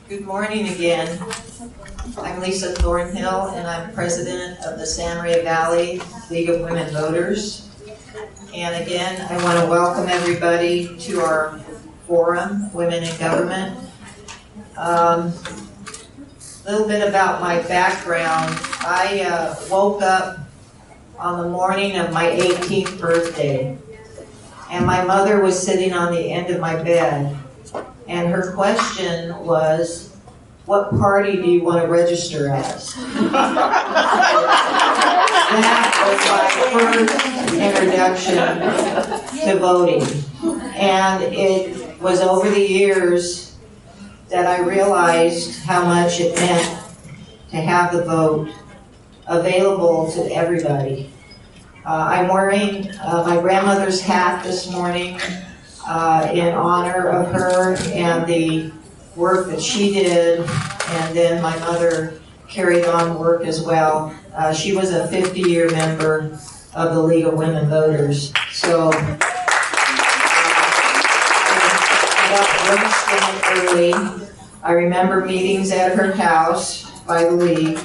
Good morning again. I'm Lisa Thornhill, and I'm president of the San Maria Valley League of Women Voters. And again, I want to welcome everybody to our forum, Women in Government. A little bit about my background. I woke up on the morning of my 18th birthday, and my mother was sitting on the end of my bed, and her question was, "What party do you want to register as?" That was my first introduction to voting. And it was over the years that I realized how much it meant to have the vote available to everybody. I'm wearing my grandmother's hat this morning in honor of her and the work that she did, and then my mother carried on work as well. She was a 50-year member of the League of Women Voters. So I got registered early. I remember meetings at her house by the League,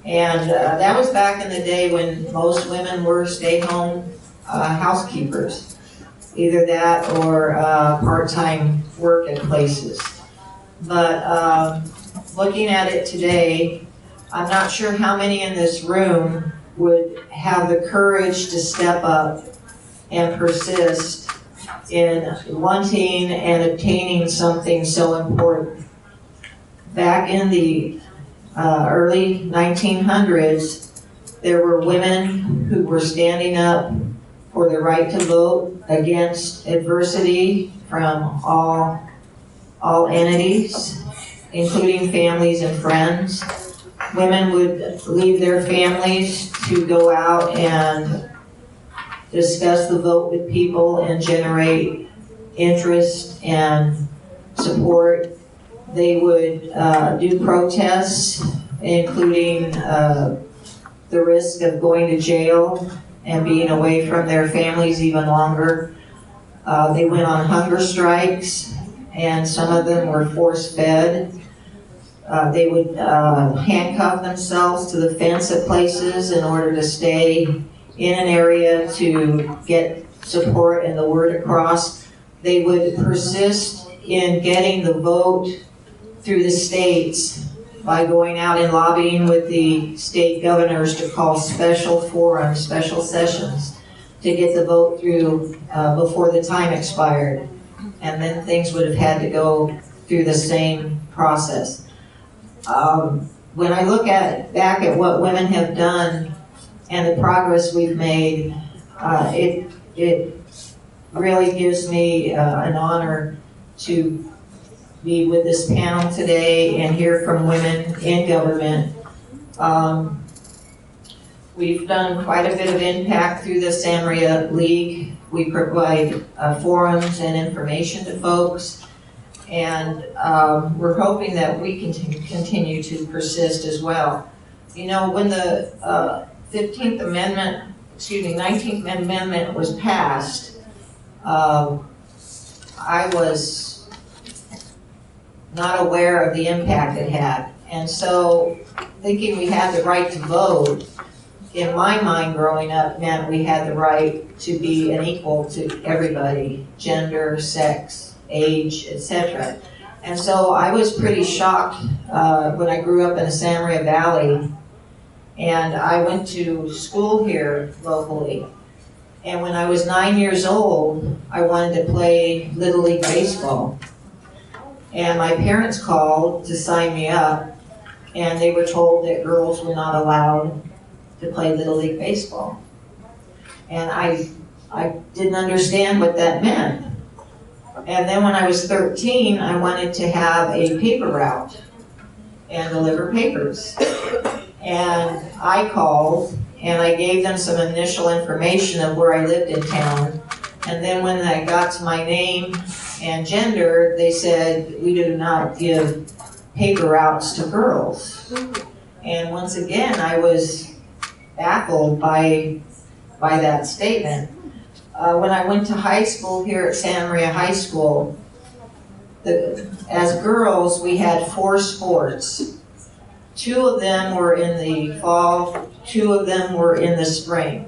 and that was back in the day when most women were stay-home housekeepers. Either that or part-time work at places. But looking at it today, I'm not sure how many in this room would have the courage to step up and persist in wanting and obtaining something so important. Back in the early 1900s, there were women who were standing up for the right to vote against adversity from all entities, including families and friends. Women would leave their families to go out and discuss the vote with people and generate interest and support. They would do protests, including the risk of going to jail and being away from their families even longer. They went on hunger strikes, and some of them were force-fed. They would handcuff themselves to the fence at places in order to stay in an area to get support and the word across. They would persist in getting the vote through the states by going out and lobbying with the state governors to call special forums, special sessions, to get the vote through before the time expired. And then things would have had to go through the same process. When I look back at what women have done and the progress we've made, it really gives me an honor to be with this panel today and hear from women in government. We've done quite a bit of impact through the San Maria League. We provide forums and information to folks, and we're hoping that we can continue to persist as well. You know, when the 19th Amendment was passed, I was not aware of the impact it had. And so thinking we had the right to vote, in my mind growing up, meant we had the right to be an equal to everybody, gender, sex, age, etc. And so I was pretty shocked when I grew up in the San Maria Valley, and I went to school here locally. And when I was 9 years old, I wanted to play Little League Baseball. And my parents called to sign me up, and they were told that girls were not allowed to play Little League Baseball. And I didn't understand what that meant. And then when I was 13, I wanted to have a paper route and deliver papers. And I called, and I gave them some initial information of where I lived in town. And then when I got to my name and gender, they said, "We do not give paper routes to girls." And once again, I was baffled by that statement. When I went to high school here at Santa Maria High School, as girls, we had 4 sports. 2 of them were in the fall, 2 of them were in the spring.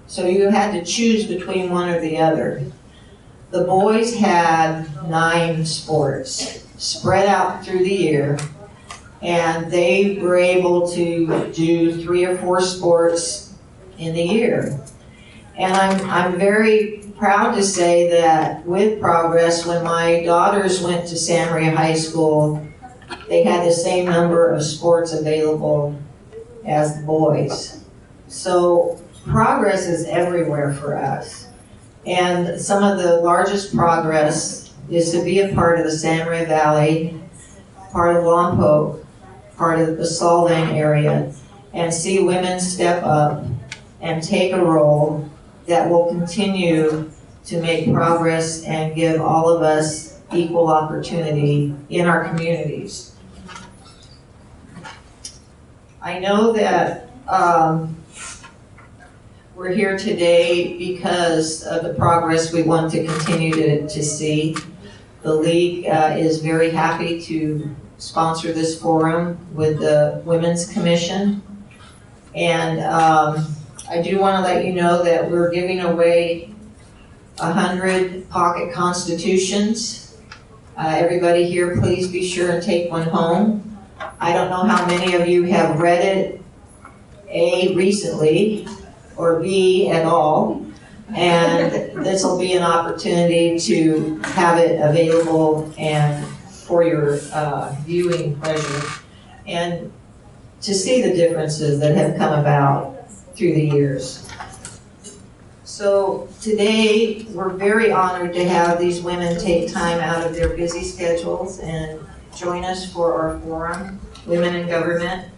So you had to choose between one or the other. The boys had 9 sports spread out through the year, and they were able to do 3 or 4 sports in the year. And I'm very proud to say that with progress, when my daughters went to Santa Maria High School, they had the same number of sports available as the boys. So progress is everywhere for us. And some of the largest progress is to be a part of the Santa Maria Valley, part of Lompoc, part of the Solvang area, and see women step up and take a role that will continue to make progress and give all of us equal opportunity in our communities. I know that we're here today because of the progress we want to continue to see. The League is very happy to sponsor this forum with the Women's Commission. And I do want to let you know that we're giving away 100 pocket constitutions. Everybody here, please be sure and take one home. I don't know how many of you have read it, A, recently, or B, at all. And this will be an opportunity to have it available and for your viewing pleasure, and to see the differences that have come about through the years. So today, we're very honored to have these women take time out of their busy schedules and join us for our forum, Women in Government.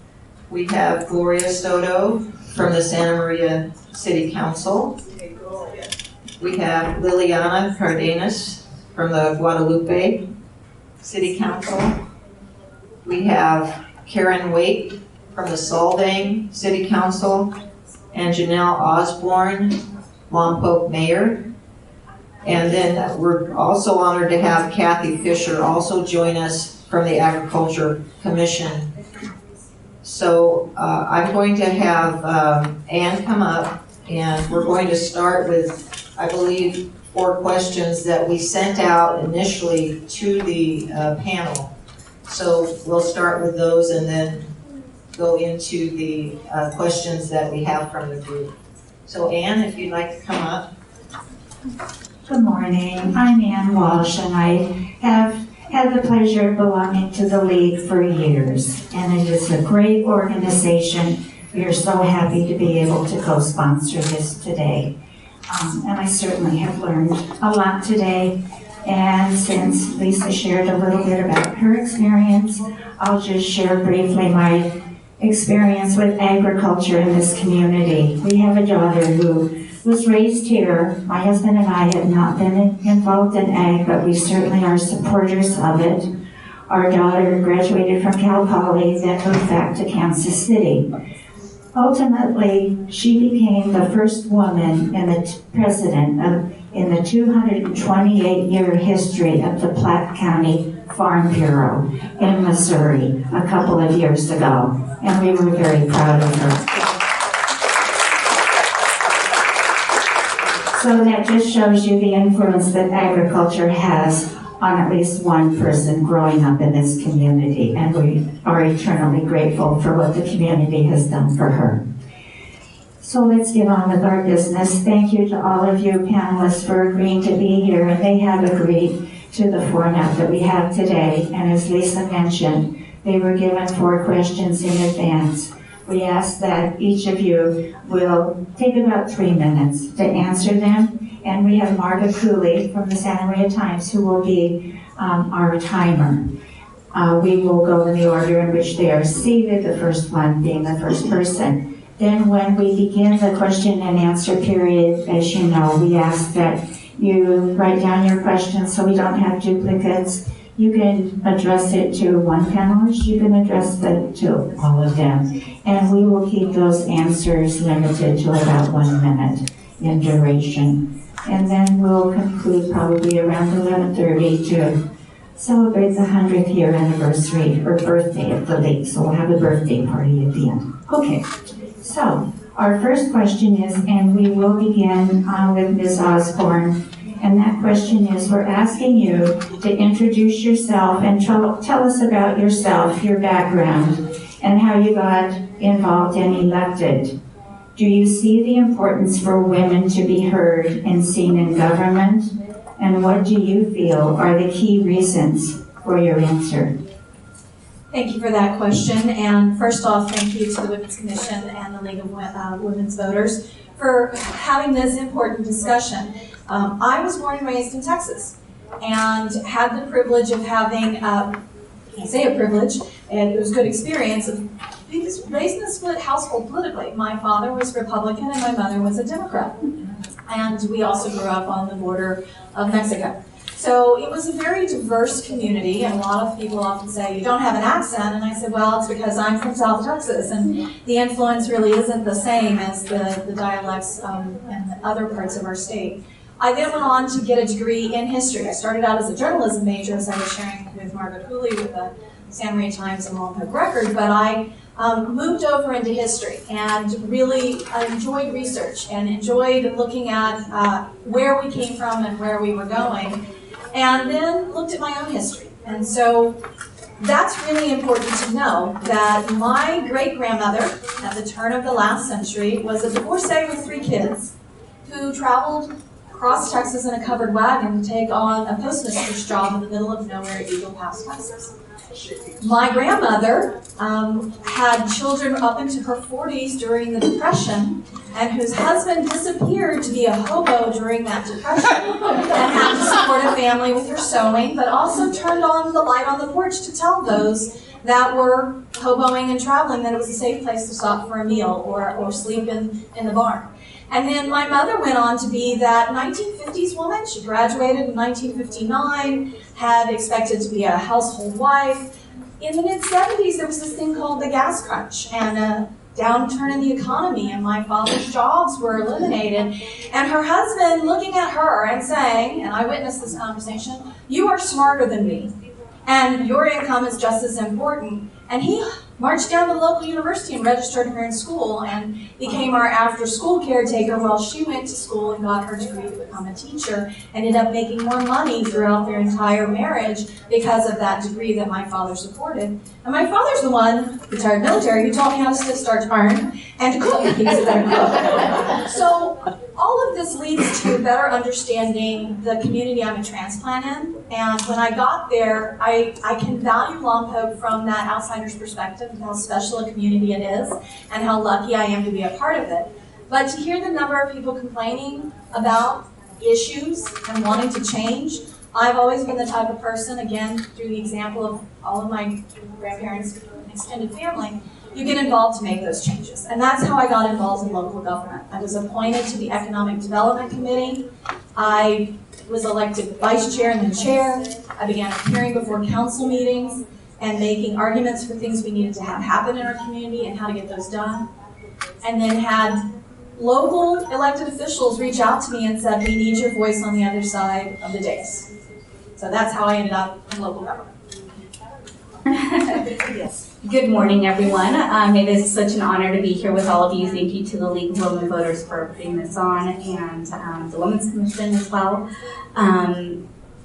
We have Gloria Soto from the Santa Maria City Council. We have Liliana Cardenas from the Guadalupe City Council. We have Karen Waite from the Solvang City Council, and Janella Osborne, Lompoc Mayor. And then we're also honored to have Cathy Fisher also join us from the Agriculture Commission. So I'm going to have Ann come up, and we're going to start with, I believe, 4 questions that we sent out initially to the panel. So we'll start with those and then go into the questions that we have from the group. So Ann, if you'd like to come up. Good morning. I'm Ann Walsh, and I have had the pleasure of belonging to the League for years, and it is a great organization. We are so happy to be able to co-sponsor this today. And I certainly have learned a lot today. And since Lisa shared a little bit about her experience, I'll just share briefly my experience with agriculture in this community. We have a daughter who was raised here. My husband and I have not been involved in ag, but we certainly are supporters of it. Our daughter graduated from Cal Poly, then moved back to Kansas City. Ultimately, she became the first woman in the president in the 228-year history of the Platte County Farm Bureau in Missouri a couple of years ago, and we were very proud of her. So that just shows you the influence that agriculture has on at least one person growing up in this community, and we are eternally grateful for what the community has done for her. So let's get on with our business. Thank you to all of you panelists for agreeing to be here, and they have agreed to the format that we have today. And as Lisa mentioned, they were given 4 questions in advance. We ask that each of you will take about 3 minutes to answer them. And we have Marga Cooley from the Santa Maria Times who will be our timer. We will go in the order in which they are seated, the first one being the first person. Then when we begin the question and answer period, as you know, we ask that you write down your questions so we don't have duplicates. You can address it to one panelist, you can address it to all of them. And we will keep those answers limited to about 1 minute in duration. And then we'll conclude probably around 11:30 to celebrates the 100th year anniversary or birthday of the League, so we'll have a birthday party at the end. Okay, so our first question is, and we will begin with Ms. Osborne, and that question is, we're asking you to introduce yourself and tell us about yourself, your background, and how you got involved and elected. Do you see the importance for women to be heard and seen in government? And what do you feel are the key reasons for your answer? Thank you for that question. And first off, thank you to the Women's Commission and the League of Women's Voters for having this important discussion. I was born and raised in Texas and had the privilege of having, I say a privilege, and it was a good experience of being raised in a split household politically. My father was Republican and my mother was a Democrat. And we also grew up on the border of Mexico. So it was a very diverse community, and a lot of people often say, you don't have an accent, and I said, well, it's because I'm from South Texas, and the influence really isn't the same as the dialects in the other parts of our state. I then went on to get a degree in history. I started out as a journalism major, as I was sharing with Margaret Cooley with the San Maria Times and Lompoc Record, but I moved over into history and really enjoyed research and enjoyed looking at where we came from and where we were going, and then looked at my own history. And so that's really important to know that my great-grandmother at the turn of the last century was a divorcee with 3 kids who traveled across Texas in a covered wagon to take on a postmistress job in the middle of nowhere at Eagle Pass, Texas. My grandmother had children up into her 40s during the Depression, and whose husband disappeared to be a hobo during that Depression and had to support a family with her sewing, but also turned on the light on the porch to tell those that were hoboing and traveling that it was a safe place to stop for a meal or sleep in the barn. And then my mother went on to be that 1950s woman. She graduated in 1959, had expected to be a household wife. In the mid-70s, there was this thing called the gas crunch and a downturn in the economy, and my father's jobs were eliminated. And her husband looking at her and saying, and I witnessed this conversation, "You are smarter than me, and your income is just as important." And he marched down to the local university and registered her in school and became our after-school caretaker while she went to school and got her degree to become a teacher. Ended up making more money throughout their entire marriage because of that degree that my father supported. And my father's the one, retired military, who taught me how to stiff starch iron and to cook. He was a better cook. So all of this leads to better understanding the community I'm a transplant in. And when I got there, I can value Lompoc from that outsider's perspective of how special a community it is and how lucky I am to be a part of it. But to hear the number of people complaining about issues and wanting to change, I've always been the type of person, again, through the example of all of my grandparents and extended family, you get involved to make those changes. And that's how I got involved in local government. I was appointed to the Economic Development Committee. I was elected vice chair and then chair. I began appearing before council meetings and making arguments for things we needed to have happen in our community and how to get those done. And then had local elected officials reach out to me and said, "We need your voice on the other side of the dais." So that's how I ended up in local government. Yes. Good morning, everyone. It is such an honor to be here with all of you. Thank you to the League of Women Voters for putting this on, and the Women's Commission as well.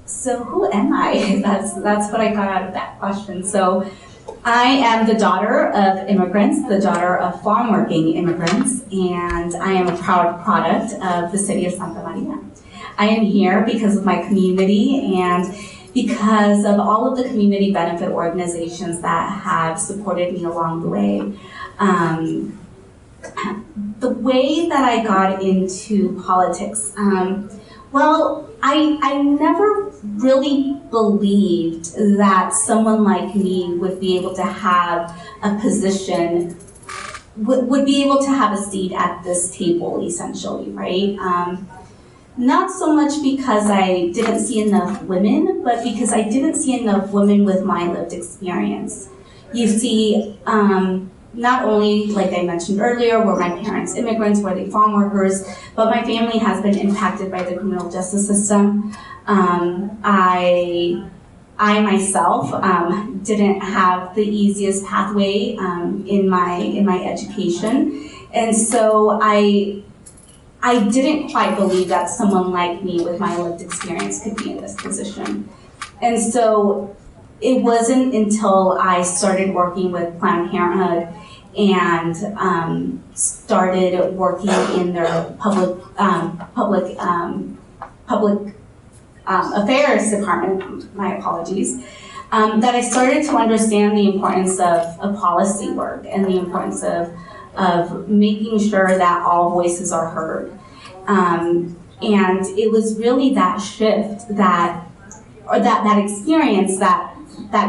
So who am I? That's what I got out of that question. So I am the daughter of immigrants, the daughter of farm-working immigrants, and I am a proud product of the city of Santa Maria. I am here because of my community and because of all of the community benefit organizations that have supported me along the way. The way that I got into politics, I never really believed that someone like me would be able to have a position, would be able to have a seat at this table, essentially, right? Not so much because I didn't see enough women, but because I didn't see enough women with my lived experience. You see, not only, like I mentioned earlier, were my parents immigrants, were they farm workers, but my family has been impacted by the criminal justice system. I I myself didn't have the easiest pathway in my education, and so I didn't quite believe that someone like me with my lived experience could be in this position. And so it wasn't until I started working with Planned Parenthood and started working in their public affairs department, my apologies, that I started to understand the importance of policy work and the importance of making sure that all voices are heard. And it was really that shift that experience that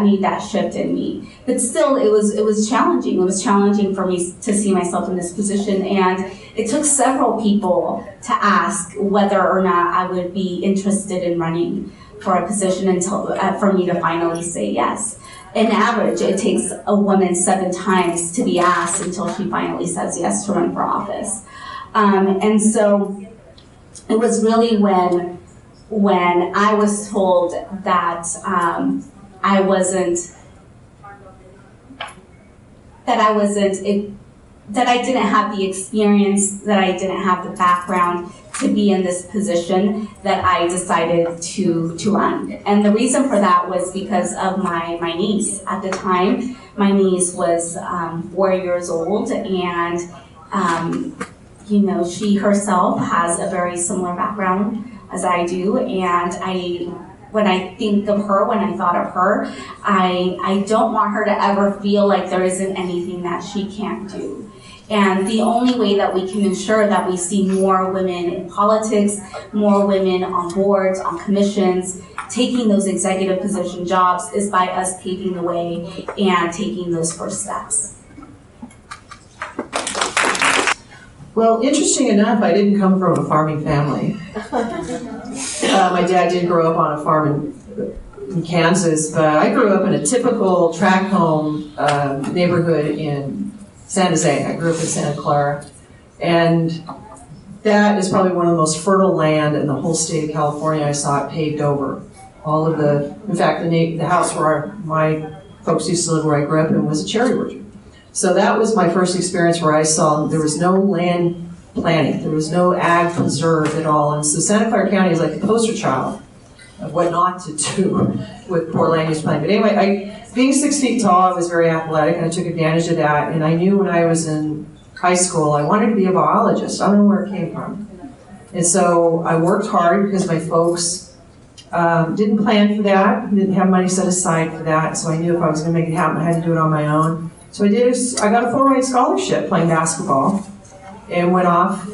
made that shift in me. But still, it was challenging. It was challenging for me to see myself in this position, and it took several people to ask whether or not I would be interested in running for a position until for me to finally say yes. On average, it takes a woman 7 times to be asked until she finally says yes to run for office. And so it was really when I was told that I didn't have the experience, that I didn't have the background to be in this position, that I decided to run. And the reason for that was because of my niece. At the time, my niece was 4 years old, and she herself has a very similar background as I do, and when I think of her, when I thought of her, I don't want her to ever feel like there isn't anything that she can't do. And the only way that we can ensure that we see more women in politics, more women on boards, on commissions, taking those executive position jobs, is by us paving the way and taking those first steps. Well, interesting enough, I didn't come from a farming family. My dad did grow up on a farm in Kansas, but I grew up in a typical tract home neighborhood in San Jose. I grew up in Santa Clara, and that is probably one of the most fertile land in the whole state of California. I saw it paved over. In fact, the house where my folks used to live, where I grew up in, was a cherry orchard. So that was my first experience where I saw there was no land planning, there was no ag preserve at all. And so Santa Clara County is like the poster child of what not to do with poor land use planning. But anyway, being 6 feet tall, I was very athletic, and I took advantage of that. And I knew when I was in high school, I wanted to be a biologist. I don't know where it came from. And so I worked hard because my folks didn't plan for that, didn't have money set aside for that. So I knew if I was going to make it happen, I had to do it on my own. So I got a full-ride scholarship playing basketball, and went off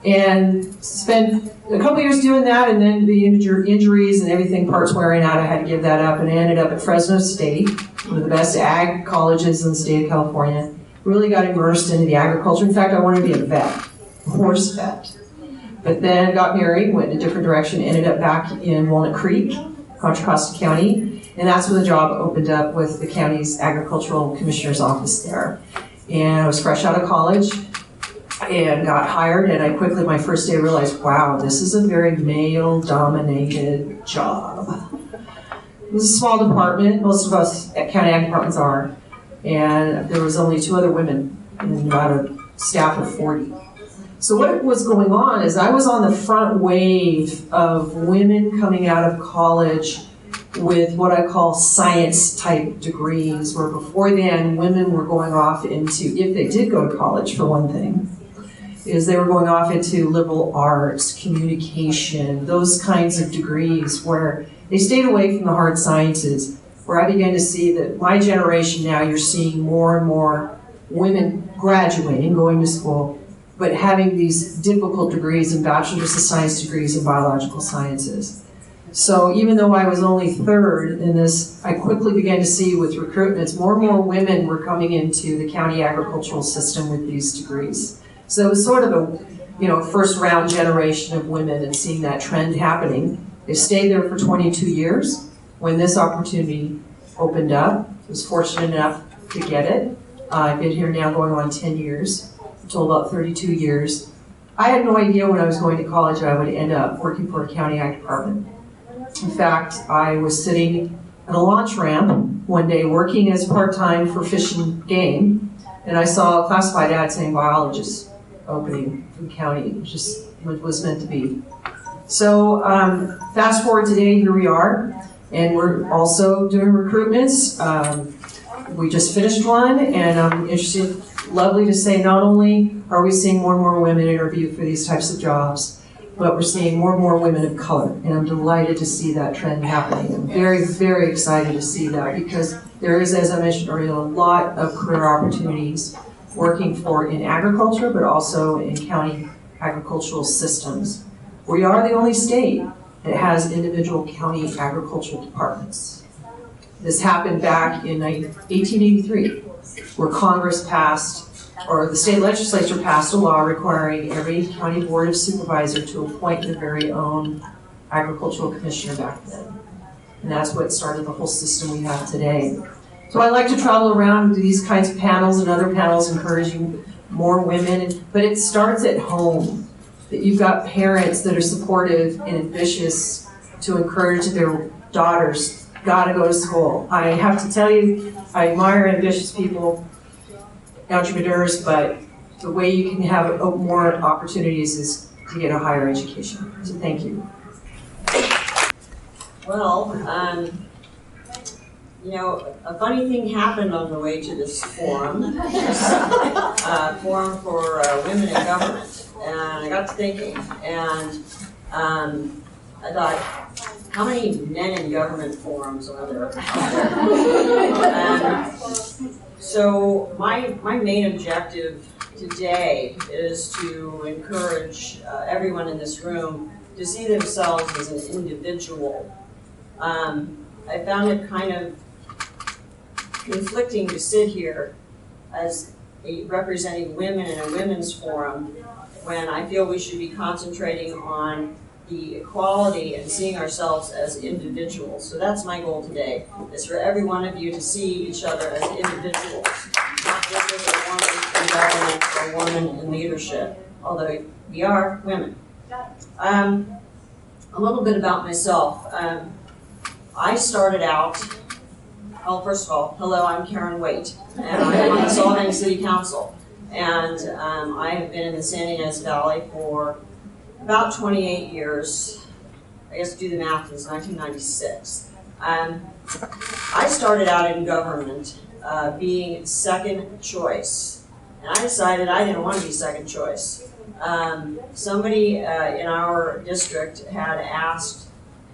and spent a couple years doing that, and then the injuries and everything, parts wearing out, I had to give that up, and I ended up at Fresno State, one of the best ag colleges in the state of California. Really got immersed into the agriculture. In fact, I wanted to be a vet, a horse vet. But then got married, went in a different direction, ended up back in Walnut Creek, Contra Costa County. And that's when the job opened up with the county's agricultural commissioner's office there. And I was fresh out of college and got hired, and I quickly, my first day, realized, wow, this is a very male-dominated job. It was a small department, most of us at county ag departments are, and there was only 2 other women in about a staff of 40. So what was going on is I was on the front wave of women coming out of college with what I call science-type degrees, where before then, women were going off into, if they did go to college for one thing, is they were going off into liberal arts, communication, those kinds of degrees where they stayed away from the hard sciences, where I began to see that my generation now, you're seeing more and more women graduating, going to school, but having these difficult degrees and bachelor's of science degrees in biological sciences. So even though I was only 3rd in this, I quickly began to see with recruitments, more and more women were coming into the county agricultural system with these degrees. So it was sort of a, first round generation of women, and seeing that trend happening. They stayed there for 22 years. When this opportunity opened up, I was fortunate enough to get it. I've been here now going on 10 years, until about 32 years. I had no idea when I was going to college I would end up working for a county ag department. In fact, I was sitting at a launch ramp one day working as part-time for Fish and Game, and I saw a classified ad saying biologist opening in the county. It just was meant to be. So fast forward today, here we are, and we're also doing recruitments. We just finished one, and I'm interested, lovely to say, not only are we seeing more and more women interview for these types of jobs, but we're seeing more and more women of color, and I'm delighted to see that trend happening. I'm very, very excited to see that, because there is, as I mentioned earlier, a lot of career opportunities working in agriculture, but also in county agricultural systems. We are the only state that has individual county agricultural departments. This happened back in 1883, where Congress passed, or the state legislature passed a law requiring every county board of supervisor to appoint their very own agricultural commissioner back then. And that's what started the whole system we have today. So I like to travel around to these kinds of panels and other panels encouraging more women, but it starts at home. That you've got parents that are supportive and ambitious to encourage their daughters, gotta go to school. I have to tell you, I admire ambitious people, entrepreneurs, but the way you can have more opportunities is to get a higher education. So thank you. Well, you know, a funny thing happened on the way to this forum, forum for women in government. And I got to thinking, and I thought, how many men in government forums are there? And so my main objective today is to encourage everyone in this room to see themselves as an individual. I found it kind of conflicting to sit here as representing women in a women's forum when I feel we should be concentrating on the equality and seeing ourselves as individuals. So that's my goal today, is for every one of you to see each other as individuals, not just as a woman in government or a woman in leadership, although we are women. A little bit about myself. I started out, well, first of all, hello, I'm Karen Waite, and I'm on the Solvang City Council. And I have been in the San Ynez Valley for about 28 years. I guess do the math, since 1996. I started out in government being second choice. And I decided I didn't want to be second choice. Somebody in our district had asked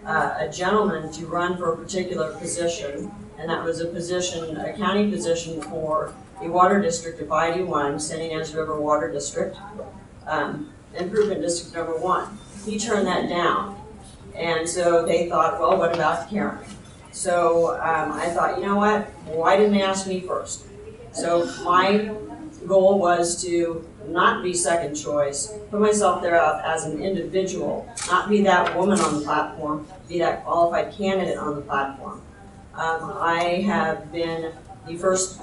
a gentleman to run for a particular position, and that was a position, a county position for the water district of ID1, San Ynez River Water District, Improvement District number 1. He turned that down. And so they thought, well, what about Karen? So I thought, you know what? Why didn't they ask me first? So my goal was to not be second choice, put myself there out as an individual, not be that woman on the platform, be that qualified candidate on the platform. I have been the first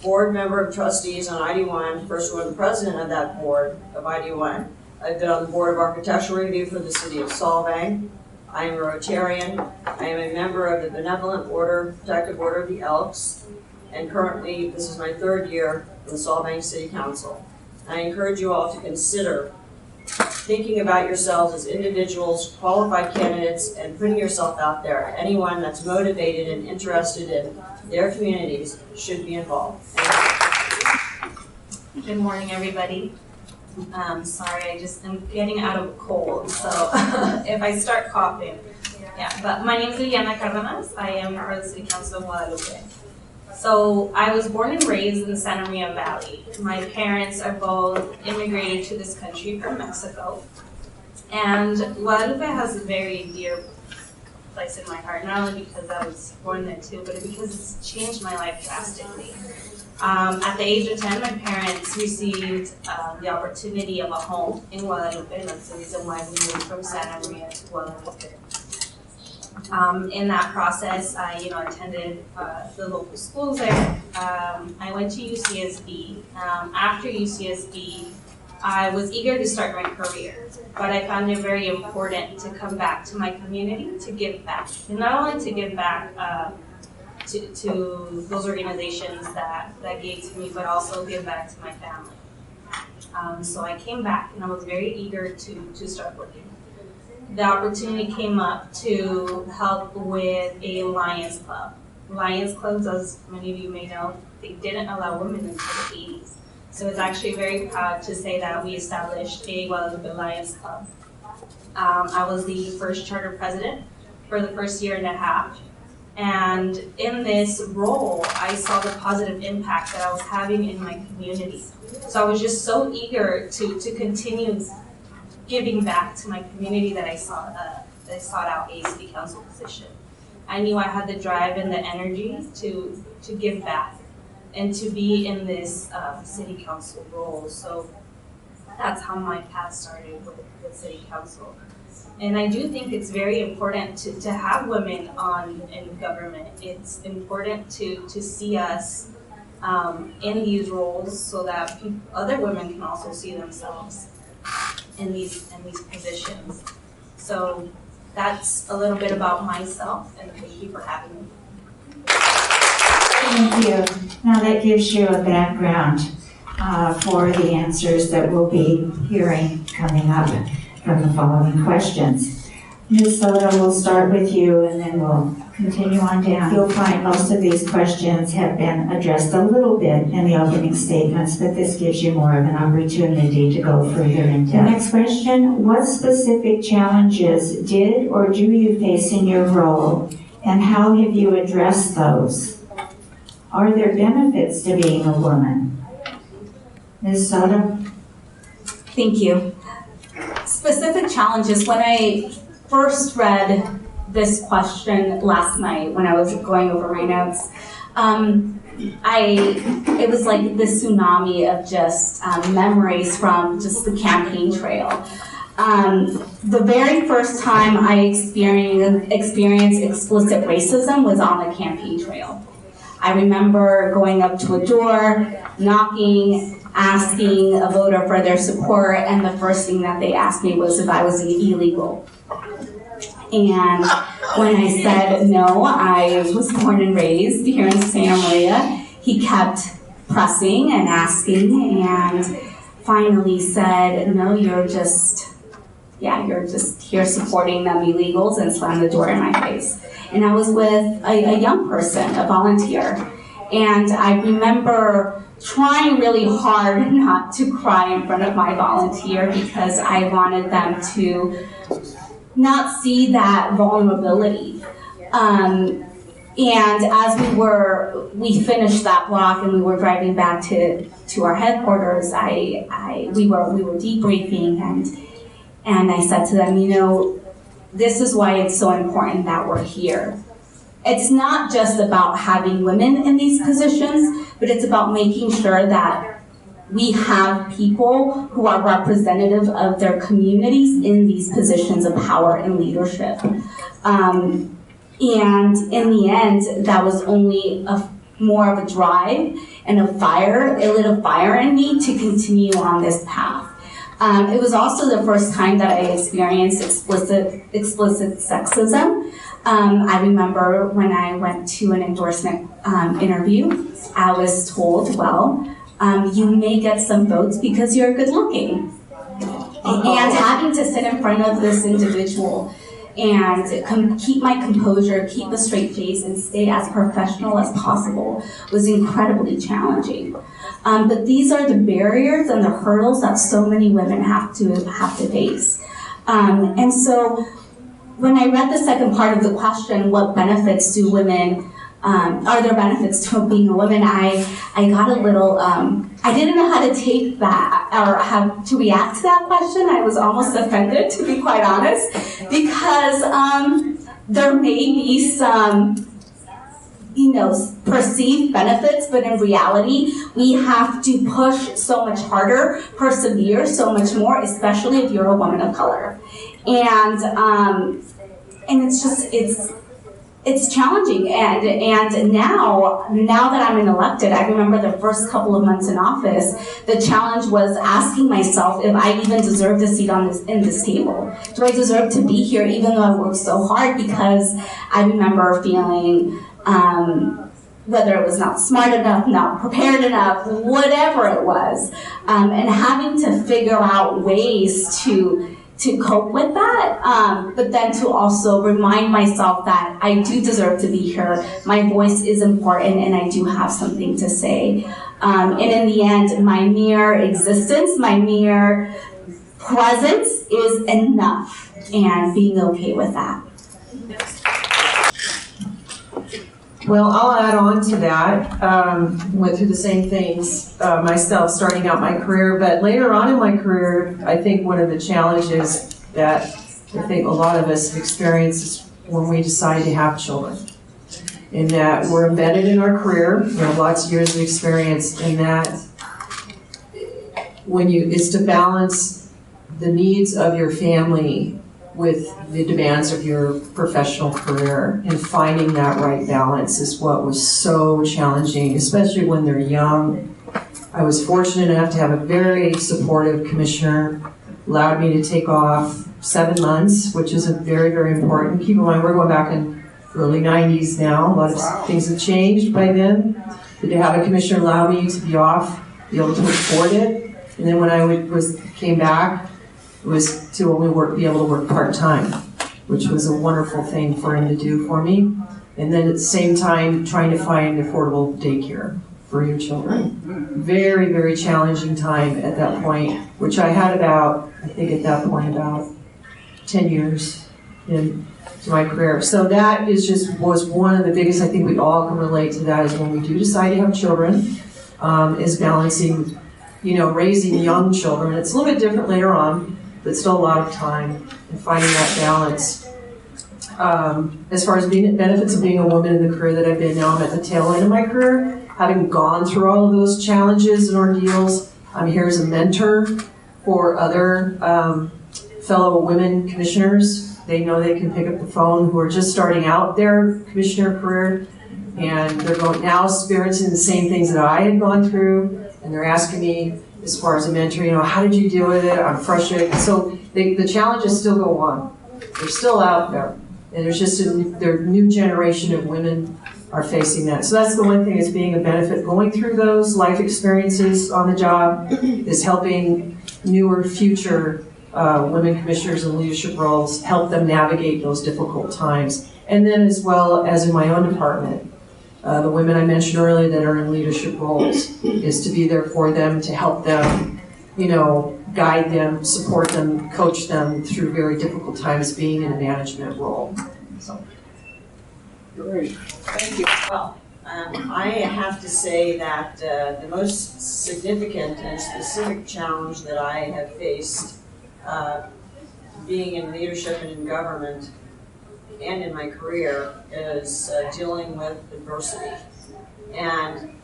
board member of trustees on ID1, first one, the president of that board of ID1. I've been on the board of architectural review for the city of Solvang. I am a Rotarian. I am a member of the Benevolent Order, Protective Order of the Elks, and currently this is my 3rd year in the Solvang City Council. I encourage you all to consider thinking about yourselves as individuals, qualified candidates, and putting yourself out there. Anyone that's motivated and interested in their communities should be involved. Good morning, everybody. Sorry, I just am getting out of a cold, so if I start coughing, yeah. But my name is Liliana Cardenas. I am part of the City Council of Guadalupe. So I was born and raised in the Santa Maria Valley. My parents are both immigrated to this country from Mexico. And Guadalupe has a very dear place in my heart, not only because I was born there too, but because it's changed my life drastically. At the age of 10, my parents received the opportunity of a home in Guadalupe, and that's the reason why we moved from Santa Maria to Guadalupe. In that process, I attended the local schools there. I went to UCSB. After UCSB, I was eager to start my career, but I found it very important to come back to my community to give back. And not only to give back to those organizations that gave to me, but also give back to my family. So I came back and I was very eager to start working. The opportunity came up to help with a Lions Club. Lions Clubs, as many of you may know, they didn't allow women until the 80s. So it's actually very proud to say that we established a Guadalupe Lions Club. I was the first charter president for the first year and a half. And in this role, I saw the positive impact that I was having in my community. So I was just so eager to continue giving back to my community that I sought out a city council position. I knew I had the drive and the energy to give back and to be in this city council role. So that's how my path started with city council. And I do think it's very important to have women in government. It's important to see us in these roles so that other women can also see themselves in these positions. So that's a little bit about myself, and thank you for having me. Thank you. Now that gives you a background for the answers that we'll be hearing coming up from the following questions. Ms. Soto, we'll start with you and then we'll continue on down. You'll find most of these questions have been addressed a little bit in the opening statements, but this gives you more of an opportunity to go further in depth. Next question, what specific challenges did or do you face in your role, and how have you addressed those? Are there benefits to being a woman? Ms. Soto? Thank you. Specific challenges, when I first read this question last night when I was going over my notes, it was like this tsunami of just memories from just the campaign trail. The very first time I experienced explicit racism was on the campaign trail. I remember going up to a door, knocking, asking a voter for their support, and the first thing that they asked me was if I was illegal. And when I said no, I was born and raised here in Santa Maria, he kept pressing and asking, and finally said, no, you're just here supporting them illegals, and slammed the door in my face. And I was with a young person, a volunteer, and I remember trying really hard not to cry in front of my volunteer because I wanted them to not see that vulnerability. And as we finished that block and we were driving back to our headquarters, we were debriefing, and I said to them, this is why it's so important that we're here. It's not just about having women in these positions, but it's about making sure that we have people who are representative of their communities in these positions of power and leadership. And in the end, that was only more of a drive and a fire. It lit a fire in me to continue on this path. It was also the first time that I experienced explicit sexism. I remember when I went to an endorsement interview, I was told, you may get some votes because you're good looking. And having to sit in front of this individual and keep my composure, keep a straight face, and stay as professional as possible was incredibly challenging. But these are the barriers and the hurdles that so many women have to face. And so when I read the second part of the question, what benefits do women, are there benefits to being a woman, I got a little, I didn't know how to take that or how to react to that question. I was almost offended, to be quite honest, because there may be some perceived benefits, but in reality, we have to push so much harder, persevere so much more, especially if you're a woman of color. And it's challenging, and now that I'm elected, I remember the first couple of months in office, the challenge was asking myself if I even deserved a seat in this table. Do I deserve to be here even though I worked so hard? Because I remember feeling whether it was not smart enough, not prepared enough, whatever it was, and having to figure out ways to cope with that, but then to also remind myself that I do deserve to be here, my voice is important, and I do have something to say. And in the end, my mere existence, my mere presence is enough, and being okay with that. Well, I'll add on to that. Went through the same things myself starting out my career, but later on in my career, I think one of the challenges that I think a lot of us have experienced is when we decide to have children. In that we're embedded in our career, we have lots of years of experience, and that it's to balance the needs of your family with the demands of your professional career, and finding that right balance is what was so challenging, especially when they're young. I was fortunate enough to have a very supportive commissioner, allowed me to take off 7 months, which is very, very important. Keep in mind, we're going back in early 90s now. A lot of things have changed by then. But to have a commissioner allow me to be off, be able to afford it, and then when I came back, it was to only be able to work part-time, which was a wonderful thing for him to do for me. And then at the same time, trying to find affordable daycare for your children. Very, very challenging time at that point, which I had about 10 years into my career. So that was one of the biggest, I think we all can relate to that, is when we do decide to have children, is balancing, raising young children. It's a little bit different later on, but still a lot of time, and finding that balance. As far as benefits of being a woman in the career that I've been now, I'm at the tail end of my career. Having gone through all of those challenges and ordeals, I'm here as a mentor for other fellow women commissioners. They know they can pick up the phone who are just starting out their commissioner career, and they're now experiencing the same things that I had gone through, and they're asking me, as far as a mentor, how did you deal with it? I'm frustrated. So the challenges still go on. They're still out there. And there's just a new generation of women are facing that. So that's the one thing, is being a benefit. Going through those life experiences on the job is helping newer, future women commissioners in leadership roles, help them navigate those difficult times. And then as well as in my own department, the women I mentioned earlier that are in leadership roles, is to be there for them, to help them, guide them, support them, coach them through very difficult times being in a management role. So. Great, thank you. Well, I have to say that the most significant and specific challenge that I have faced being in leadership and in government and in my career is dealing with adversity. And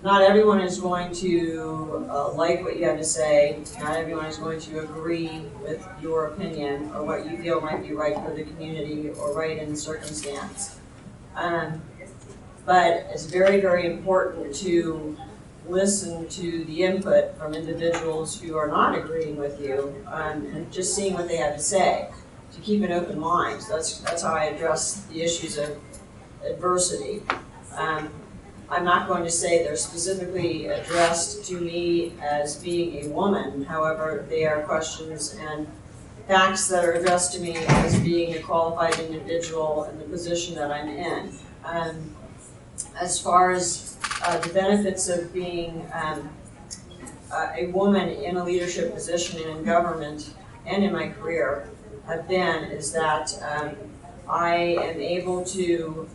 not everyone is going to like what you have to say. Not everyone is going to agree with your opinion or what you feel might be right for the community or right in the circumstance. But it's very, very important to listen to the input from individuals who are not agreeing with you, and just seeing what they have to say, to keep an open mind. So that's how I address the issues of adversity. I'm not going to say they're specifically addressed to me as being a woman. However, they are questions and facts that are addressed to me as being a qualified individual in the position that I'm in. As far as the benefits of being a woman in a leadership position and in government and in my career have been, is that I am able to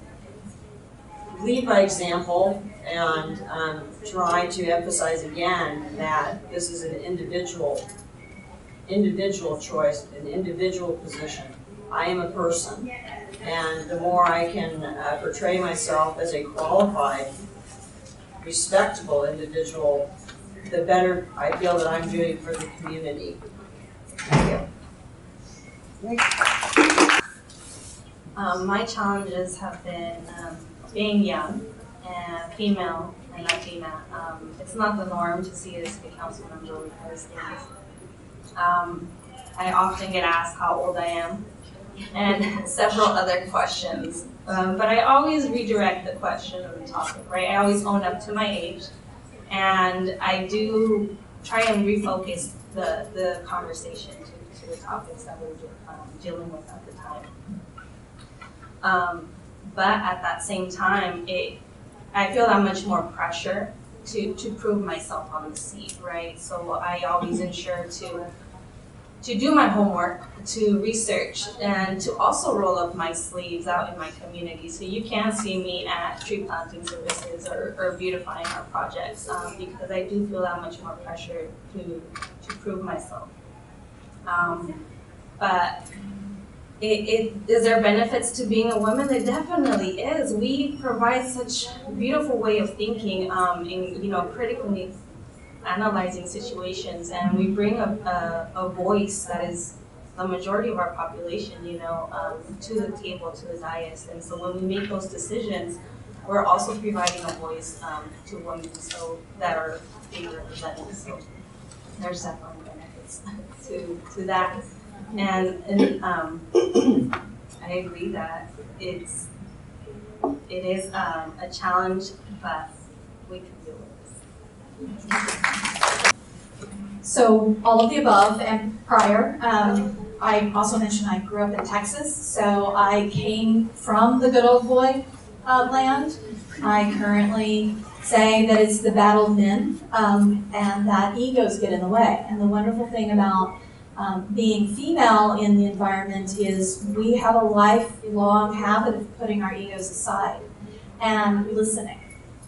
lead by example and try to emphasize again that this is an individual choice, an individual position. I am a person, and the more I can portray myself as a qualified, respectable individual, the better I feel that I'm doing for the community. Thank you. My challenges have been being young and female and Latina. It's not the norm to see a city council member with those things. I often get asked how old I am and several other questions. But I always redirect the question or the topic, right? I always own up to my age, and I do try and refocus the conversation to the topics that we're dealing with at the time. But at that same time, I feel that much more pressure to prove myself on the seat, right? So I always ensure to do my homework, to research, and to also roll up my sleeves out in my community. So you can see me at tree planting services or beautifying our projects, because I do feel that much more pressure to prove myself. But is there benefits to being a woman? There definitely is. We provide such a beautiful way of thinking, in critically analyzing situations, and we bring a voice that is the majority of our population, to the table, to the dais. And so when we make those decisions, we're also providing a voice to women that are being represented. So there's definitely benefits to that. And I agree that it is a challenge, but we can do it. So all of the above and prior. I also mentioned I grew up in Texas, so I came from the good old boy land. I currently say that it's the battle of men, and that egos get in the way. And the wonderful thing about being female in the environment is we have a lifelong habit of putting our egos aside and listening.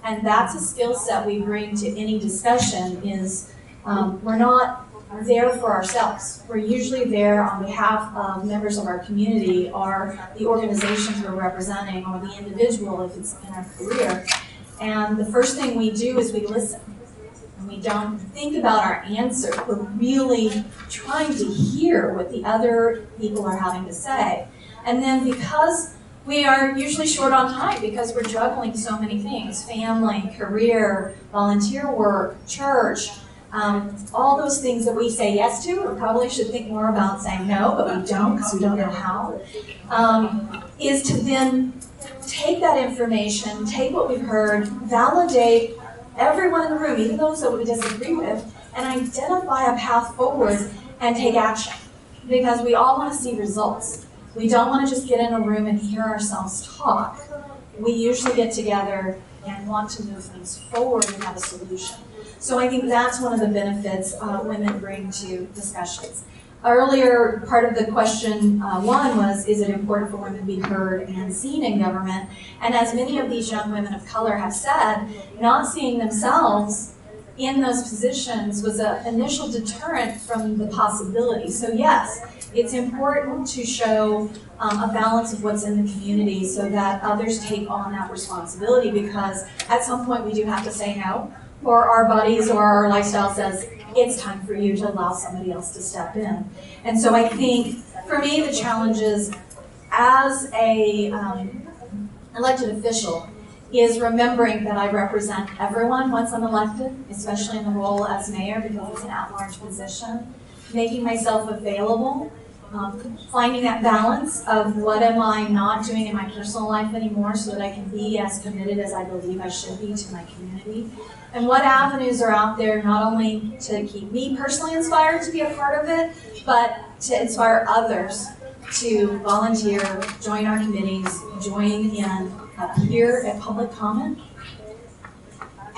And that's a skill set we bring to any discussion is we're not there for ourselves. We're usually there on behalf of members of our community or the organizations we're representing or the individual if it's in our career. And the first thing we do is we listen. And we don't think about our answer. We're really trying to hear what the other people are having to say. And then because we are usually short on time because we're juggling so many things, family, career, volunteer work, church, all those things that we say yes to, we probably should think more about saying no, but we don't because we don't know how, is to then take that information, take what we've heard, validate everyone in the room, even those that we disagree with, and identify a path forward and take action. Because we all want to see results. We don't want to just get in a room and hear ourselves talk. We usually get together and want to move things forward and have a solution. So I think that's one of the benefits women bring to discussions. Earlier, part of the question one was, is it important for women to be heard and seen in government? And as many of these young women of color have said, not seeing themselves in those positions was an initial deterrent from the possibility. So yes, it's important to show a balance of what's in the community so that others take on that responsibility, because at some point we do have to say no, or our buddies or our lifestyle says, it's time for you to allow somebody else to step in. And so I think, for me, the challenge is, as a elected official, is remembering that I represent everyone once I'm elected, especially in the role as mayor because it's an at-large position, making myself available, finding that balance of what am I not doing in my personal life anymore so that I can be as committed as I believe I should be to my community. And what avenues are out there not only to keep me personally inspired to be a part of it, but to inspire others to volunteer, join our committees, join in here at public comment,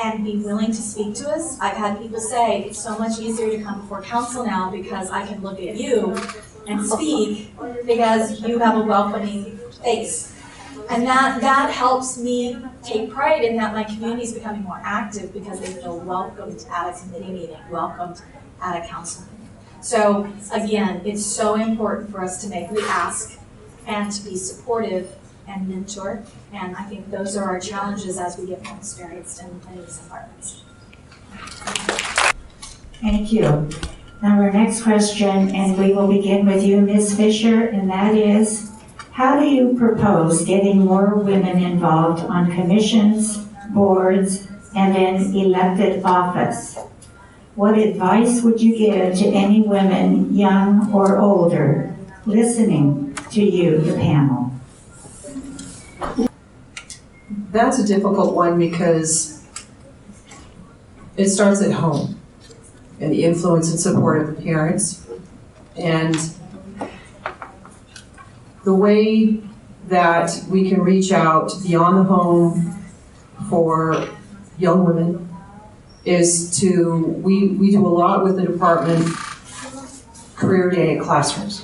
and be willing to speak to us. I've had people say it's so much easier to come before council now because I can look at you and speak because you have a welcoming face. And that helps me take pride in that my community is becoming more active because they feel welcomed at a committee meeting, welcomed at a council meeting. So again, it's so important for us to make the ask and to be supportive and mentor. And I think those are our challenges as we get more experienced in these environments. Thank you. Now our next question, and we will begin with you, Ms. Fisher, and that is, How do you propose getting more women involved on commissions, boards, and in elected office? What advice would you give to any women, young or older, listening to you, the panel? That's a difficult one because it starts at home and the influence and support of the parents. And the way that we can reach out beyond the home for young women is we do a lot with the department career day at classrooms.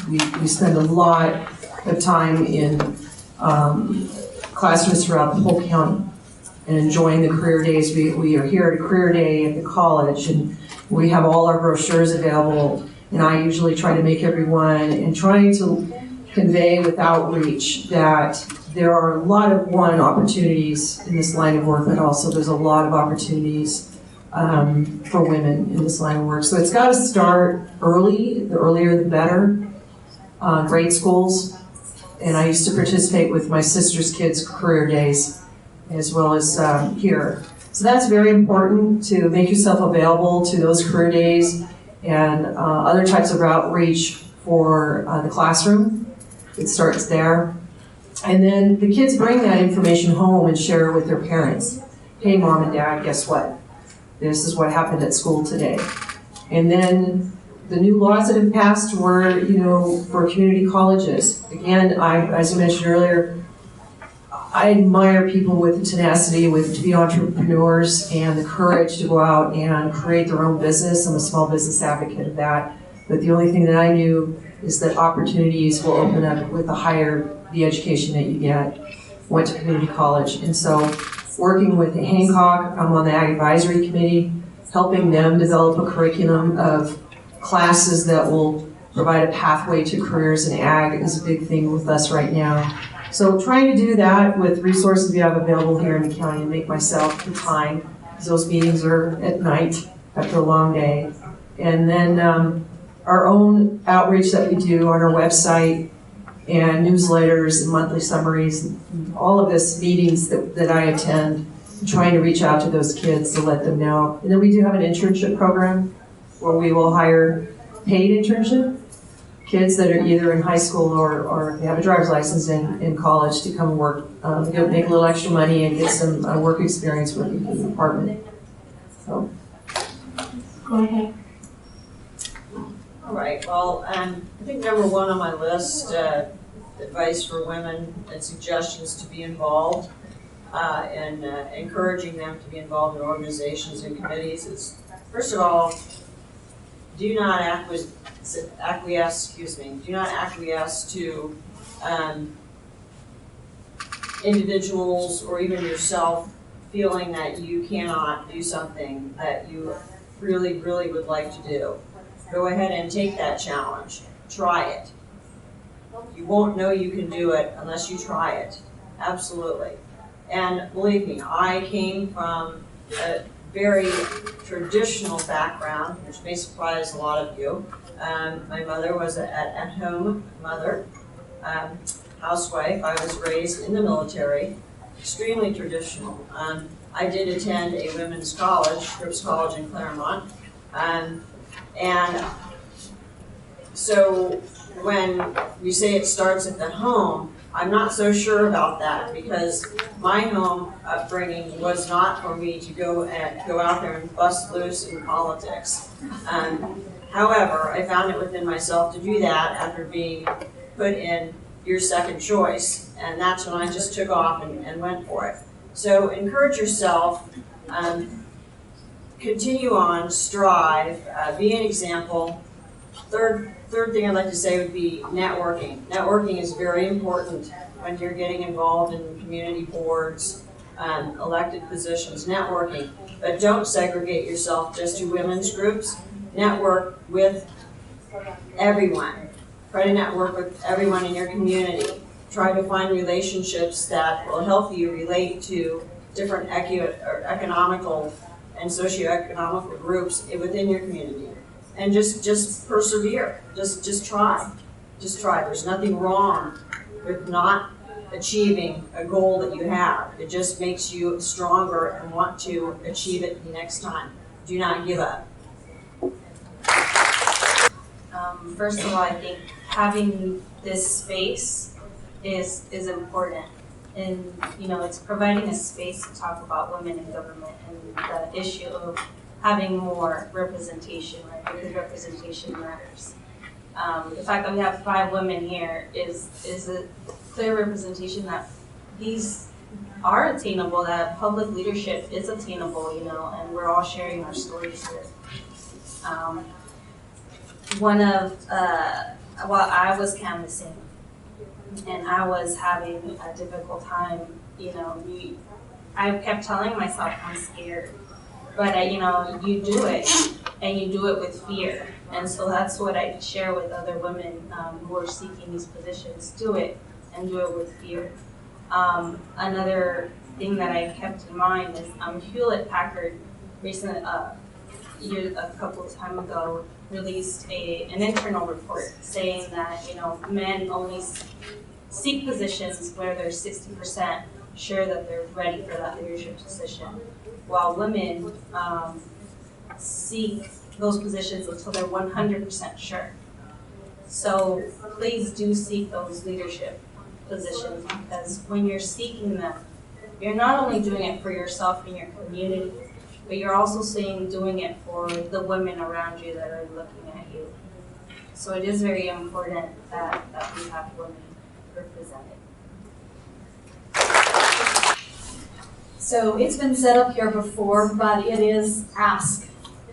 We spend a lot of time in classrooms throughout the whole county and enjoying the career days. We are here at a career day at the college, and we have all our brochures available, and I usually try to make everyone and trying to convey with outreach that there are a lot of opportunities in this line of work, but also there's a lot of opportunities for women in this line of work. So it's got to start early. The earlier the better. Grade schools, and I used to participate with my sister's kids' career days as well as here. So that's very important, to make yourself available to those career days and other types of outreach for the classroom. It starts there. And then the kids bring that information home and share it with their parents. Hey, mom and dad, guess what? This is what happened at school today. And then the new laws that have passed were, for community colleges. Again, as I mentioned earlier, I admire people with the tenacity to be entrepreneurs and the courage to go out and create their own business. I'm a small business advocate of that. But the only thing that I knew is that opportunities will open up with the education that you get. Went to community college. And so working with Hancock, I'm on the Ag Advisory Committee, helping them develop a curriculum of classes that will provide a pathway to careers in ag is a big thing with us right now. So trying to do that with resources we have available here in the county and make myself the time, because those meetings are at night after a long day. And then our own outreach that we do on our website and newsletters and monthly summaries, all of this meetings that I attend, trying to reach out to those kids to let them know. And then we do have an internship program where we will hire paid internship kids that are either in high school or they have a driver's license in college to come work, to make a little extra money and get some work experience working in the department. So. Go ahead. All right, well, I think number one on my list, advice for women and suggestions to be involved and encouraging them to be involved in organizations and committees is, first of all, do not acquiesce to individuals or even yourself feeling that you cannot do something that you really, really would like to do. Go ahead and take that challenge. Try it. You won't know you can do it unless you try it. Absolutely. And believe me, I came from a very traditional background, which may surprise a lot of you. My mother was an at-home mother, housewife. I was raised in the military, extremely traditional. I did attend a women's college, Scripps College in Claremont. And so when we say it starts at the home, I'm not so sure about that, because my home upbringing was not for me to go out there and bust loose in politics. However, I found it within myself to do that after being put in your second choice, and that's when I just took off and went for it. So encourage yourself, continue on, strive, be an example. Third thing I'd like to say would be networking. Networking is very important when you're getting involved in community boards, elected positions, networking. But don't segregate yourself just to women's groups. Network with everyone. Try to network with everyone in your community. Try to find relationships that will help you relate to different economical and socioeconomical groups within your community. And just persevere. Just try. Just try. There's nothing wrong with not achieving a goal that you have. It just makes you stronger and want to achieve it the next time. Do not give up. First of all, I think having this space is important. And, you know, it's providing a space to talk about women in government and the issue of having more representation, right? Because representation matters. The fact that we have 5 women here is a clear representation that these are attainable, that public leadership is attainable, you know, and we're all sharing our stories here. While I was canvassing and I was having a difficult time, you know, I kept telling myself I'm scared, but you know, you do it, and you do it with fear. And so that's what I share with other women who are seeking these positions. Do it, and do it with fear. Another thing that I kept in mind is Hewlett-Packard recently, a couple of time ago, released an internal report saying that, you know, men only seek positions where they're 60% sure that they're ready for that leadership position, while women seek those positions until they're 100% sure. So please do seek those leadership positions, because when you're seeking them, you're not only doing it for yourself and your community, but you're also doing it for the women around you that are looking at you. So it is very important that we have women represented. So it's been set up here before, but it is ask.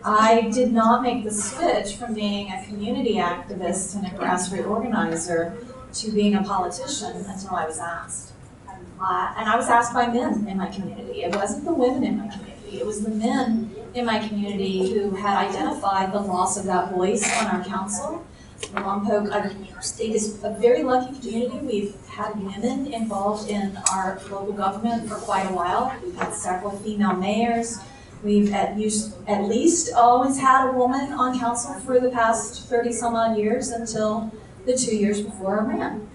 I did not make the switch from being a community activist and a grassroots organizer to being a politician until I was asked. And I was asked by men in my community. It wasn't the women in my community. It was the men in my community who had identified the loss of that voice on our council. The Lompoc state is a very lucky community. We've had women involved in our local government for quite a while. We've had several female mayors. We've at least always had a woman on council for the past 30 some odd years until the 2 years before I ran.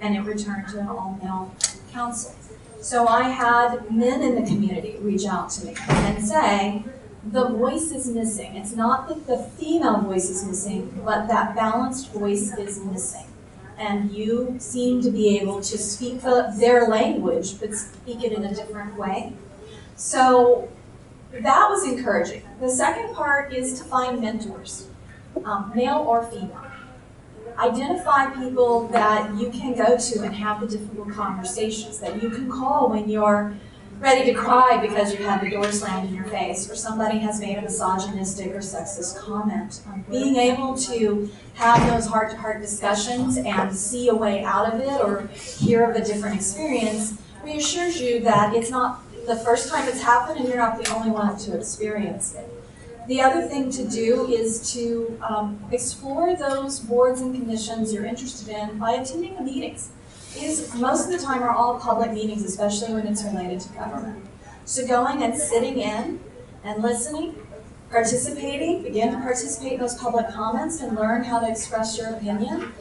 And it returned to an all-male council. So I had men in the community reach out to me and say, the voice is missing. It's not that the female voice is missing, but that balanced voice is missing. And you seem to be able to speak their language, but speak it in a different way. So that was encouraging. The second part is to find mentors, male or female. Identify people that you can go to and have the difficult conversations, that you can call when you're ready to cry because you had the door slammed in your face or somebody has made a misogynistic or sexist comment. Being able to have those heart-to-heart discussions and see a way out of it or hear of a different experience reassures you that it's not the first time it's happened and you're not the only one to experience it. The other thing to do is to explore those boards and commissions you're interested in by attending the meetings. These, most of the time, are all public meetings, especially when it's related to government. So going and sitting in and listening, participating, begin to participate in those public comments and learn how to express your opinion.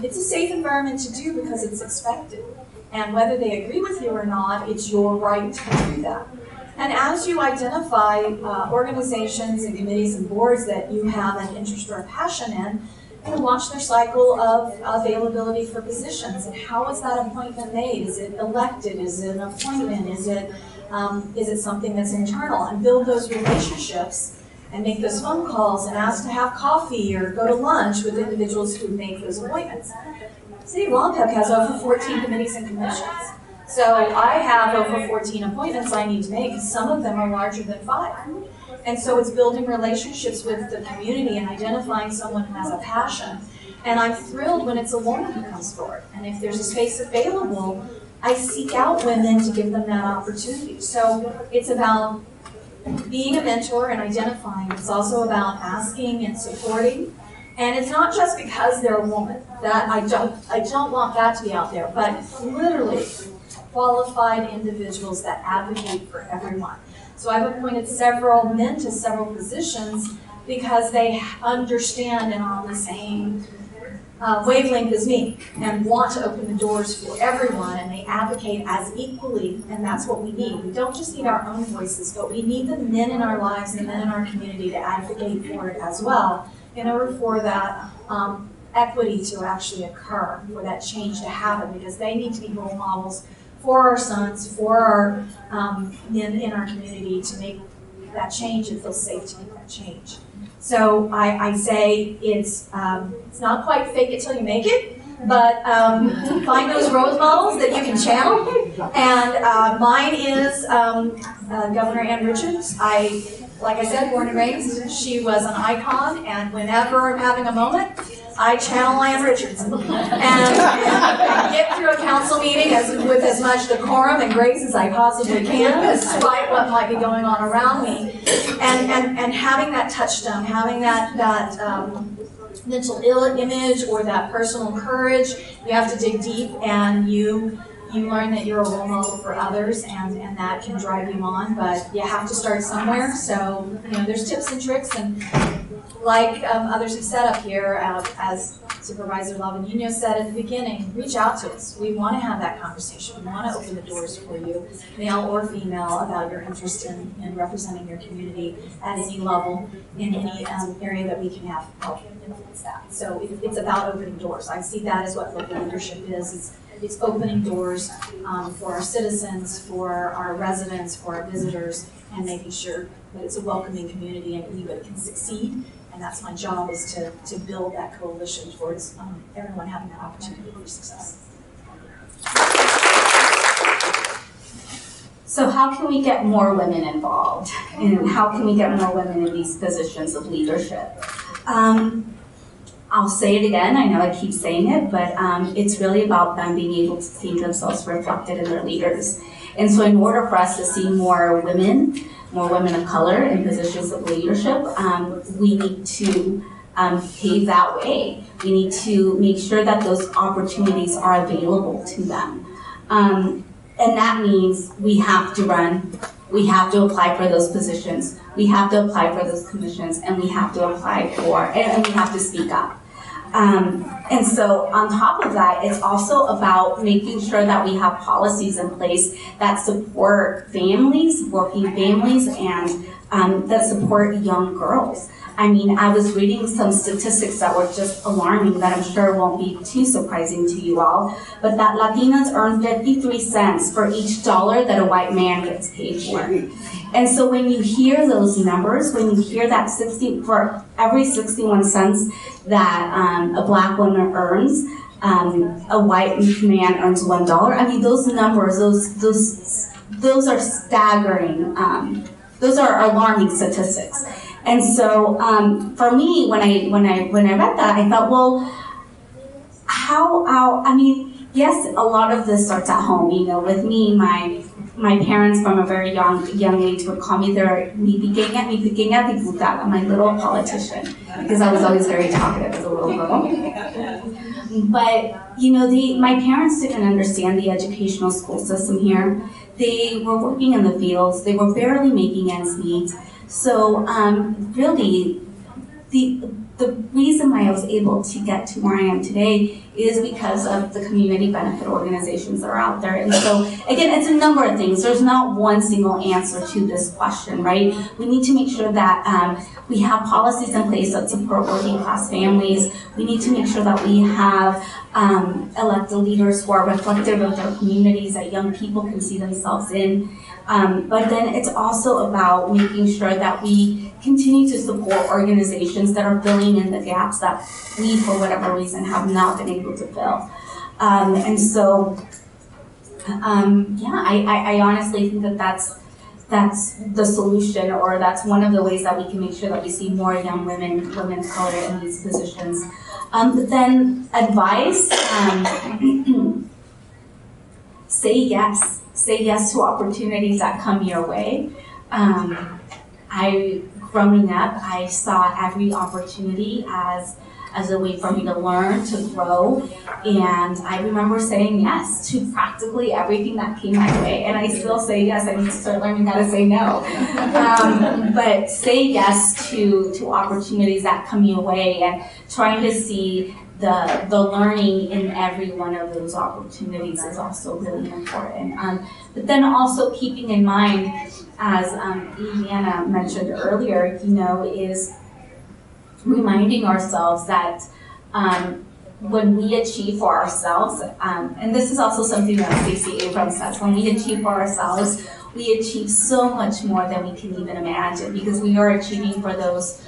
It's a safe environment to do because it's expected. And whether they agree with you or not, it's your right to do that. And as you identify organizations and committees and boards that you have an interest or a passion in, you watch their cycle of availability for positions and how is that appointment made? Is it elected? Is it an appointment? Is it something that's internal? And build those relationships and make those phone calls and ask to have coffee or go to lunch with individuals who make those appointments. City of Lompoc has over 14 committees and commissions. So I have over 14 appointments I need to make. Some of them are larger than 5. And so it's building relationships with the community and identifying someone who has a passion. And I'm thrilled when it's a woman who comes forward. And if there's a space available, I seek out women to give them that opportunity. So it's about being a mentor and identifying. It's also about asking and supporting. And it's not just because they're a woman. That I don't want that to be out there, but literally qualified individuals that advocate for everyone. So I've appointed several men to several positions because they understand and are on the same wavelength as me and want to open the doors for everyone, and they advocate as equally, and that's what we need. We don't just need our own voices, but we need the men in our lives and the men in our community to advocate for it as well in order for that equity to actually occur, for that change to happen, because they need to be role models for our sons, for our men in our community to make that change and feel safe to make that change. So I say it's not quite fake it till you make it, but find those role models that you can channel. And mine is Governor Ann Richards. Like I said, born and raised, she was an icon, and whenever I'm having a moment, I channel Ann Richards and get through a council meeting with as much decorum and grace as I possibly can, despite what might be going on around me. And having that touchstone, having that mental image or that personal courage, you have to dig deep, and you learn that you're a role model for others, and that can drive you on, but you have to start somewhere. So, there's tips and tricks, and like others have said up here, as Supervisor Lavanino said at the beginning, reach out to us. We want to have that conversation. We want to open the doors for you, male or female, about your interest in representing your community at any level, in any area that we can help influence that. So it's about opening doors. I see that as what local leadership is. It's opening doors for our citizens, for our residents, for our visitors, and making sure that it's a welcoming community and anybody can succeed. And that's my job, is to build that coalition towards everyone having that opportunity for success. So how can we get more women involved? And how can we get more women in these positions of leadership? I'll say it again, I know I keep saying it, but it's really about them being able to see themselves reflected in their leaders. And so in order for us to see more women of color in positions of leadership, we need to pave that way. We need to make sure that those opportunities are available to them. And that means we have to run, we have to apply for those positions, we have to apply for those commissions, and we have to apply for, and we have to speak up. And so on top of that, it's also about making sure that we have policies in place that support families, working families, and that support young girls. I mean, I was reading some statistics that were just alarming that I'm sure won't be too surprising to you all, but that Latinas earn 53 cents for each dollar that a white man gets paid for. And so when you hear those numbers, when you hear that for every 61 cents that a black woman earns, a white man earns $1. I mean, those numbers, those are staggering. Those are alarming statistics. And so for me, when I read that, I thought, well, I mean, yes, a lot of this starts at home. With me, my parents from a very young age would call me mi pequeña diputada, my little politician, because I was always very talkative as a little girl. But, my parents didn't understand the educational school system here. They were working in the fields. They were barely making ends meet. So really, the reason why I was able to get to where I am today is because of the community benefit organizations that are out there. And so, again, it's a number of things. There's not one single answer to this question, right? We need to make sure that we have policies in place that support working class families. We need to make sure that we have elected leaders who are reflective of their communities, that young people can see themselves in. But then it's also about making sure that we continue to support organizations that are filling in the gaps that we, for whatever reason, have not been able to fill. And so, I honestly think that that's the solution, or that's one of the ways that we can make sure that we see more young women of color in these positions. But then advice, say yes. Say yes to opportunities that come your way. Growing up, I saw every opportunity as as a way for me to learn, to grow. And I remember saying yes to practically everything that came my way. And I still say yes. I need to start learning how to say no. But say yes to opportunities that come your way, and trying to see the learning in every one of those opportunities is also really important. But then also keeping in mind, as Liliana mentioned earlier, is reminding ourselves that when we achieve for ourselves, and this is also something that Stacey Abrams says, when we achieve for ourselves, we achieve so much more than we can even imagine, because we are achieving for those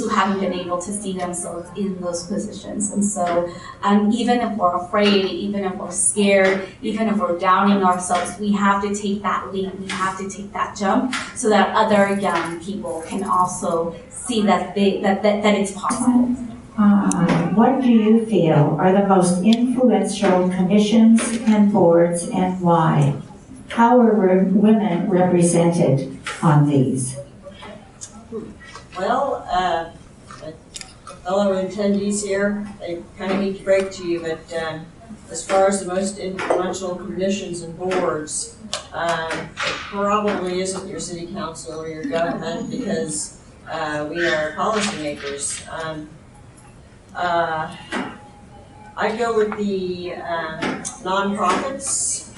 who haven't been able to see themselves in those positions. And so even if we're afraid, even if we're scared, even if we're doubting ourselves, we have to take that leap, we have to take that jump, so that other young people can also see that it's possible. What do you feel are the most influential commissions and boards, and why? How are women represented on these? Well, fellow attendees here, I kind of hate to break to you, but as far as the most influential commissions and boards, it probably isn't your city council or your government, because we are policymakers. I'd go with the nonprofits,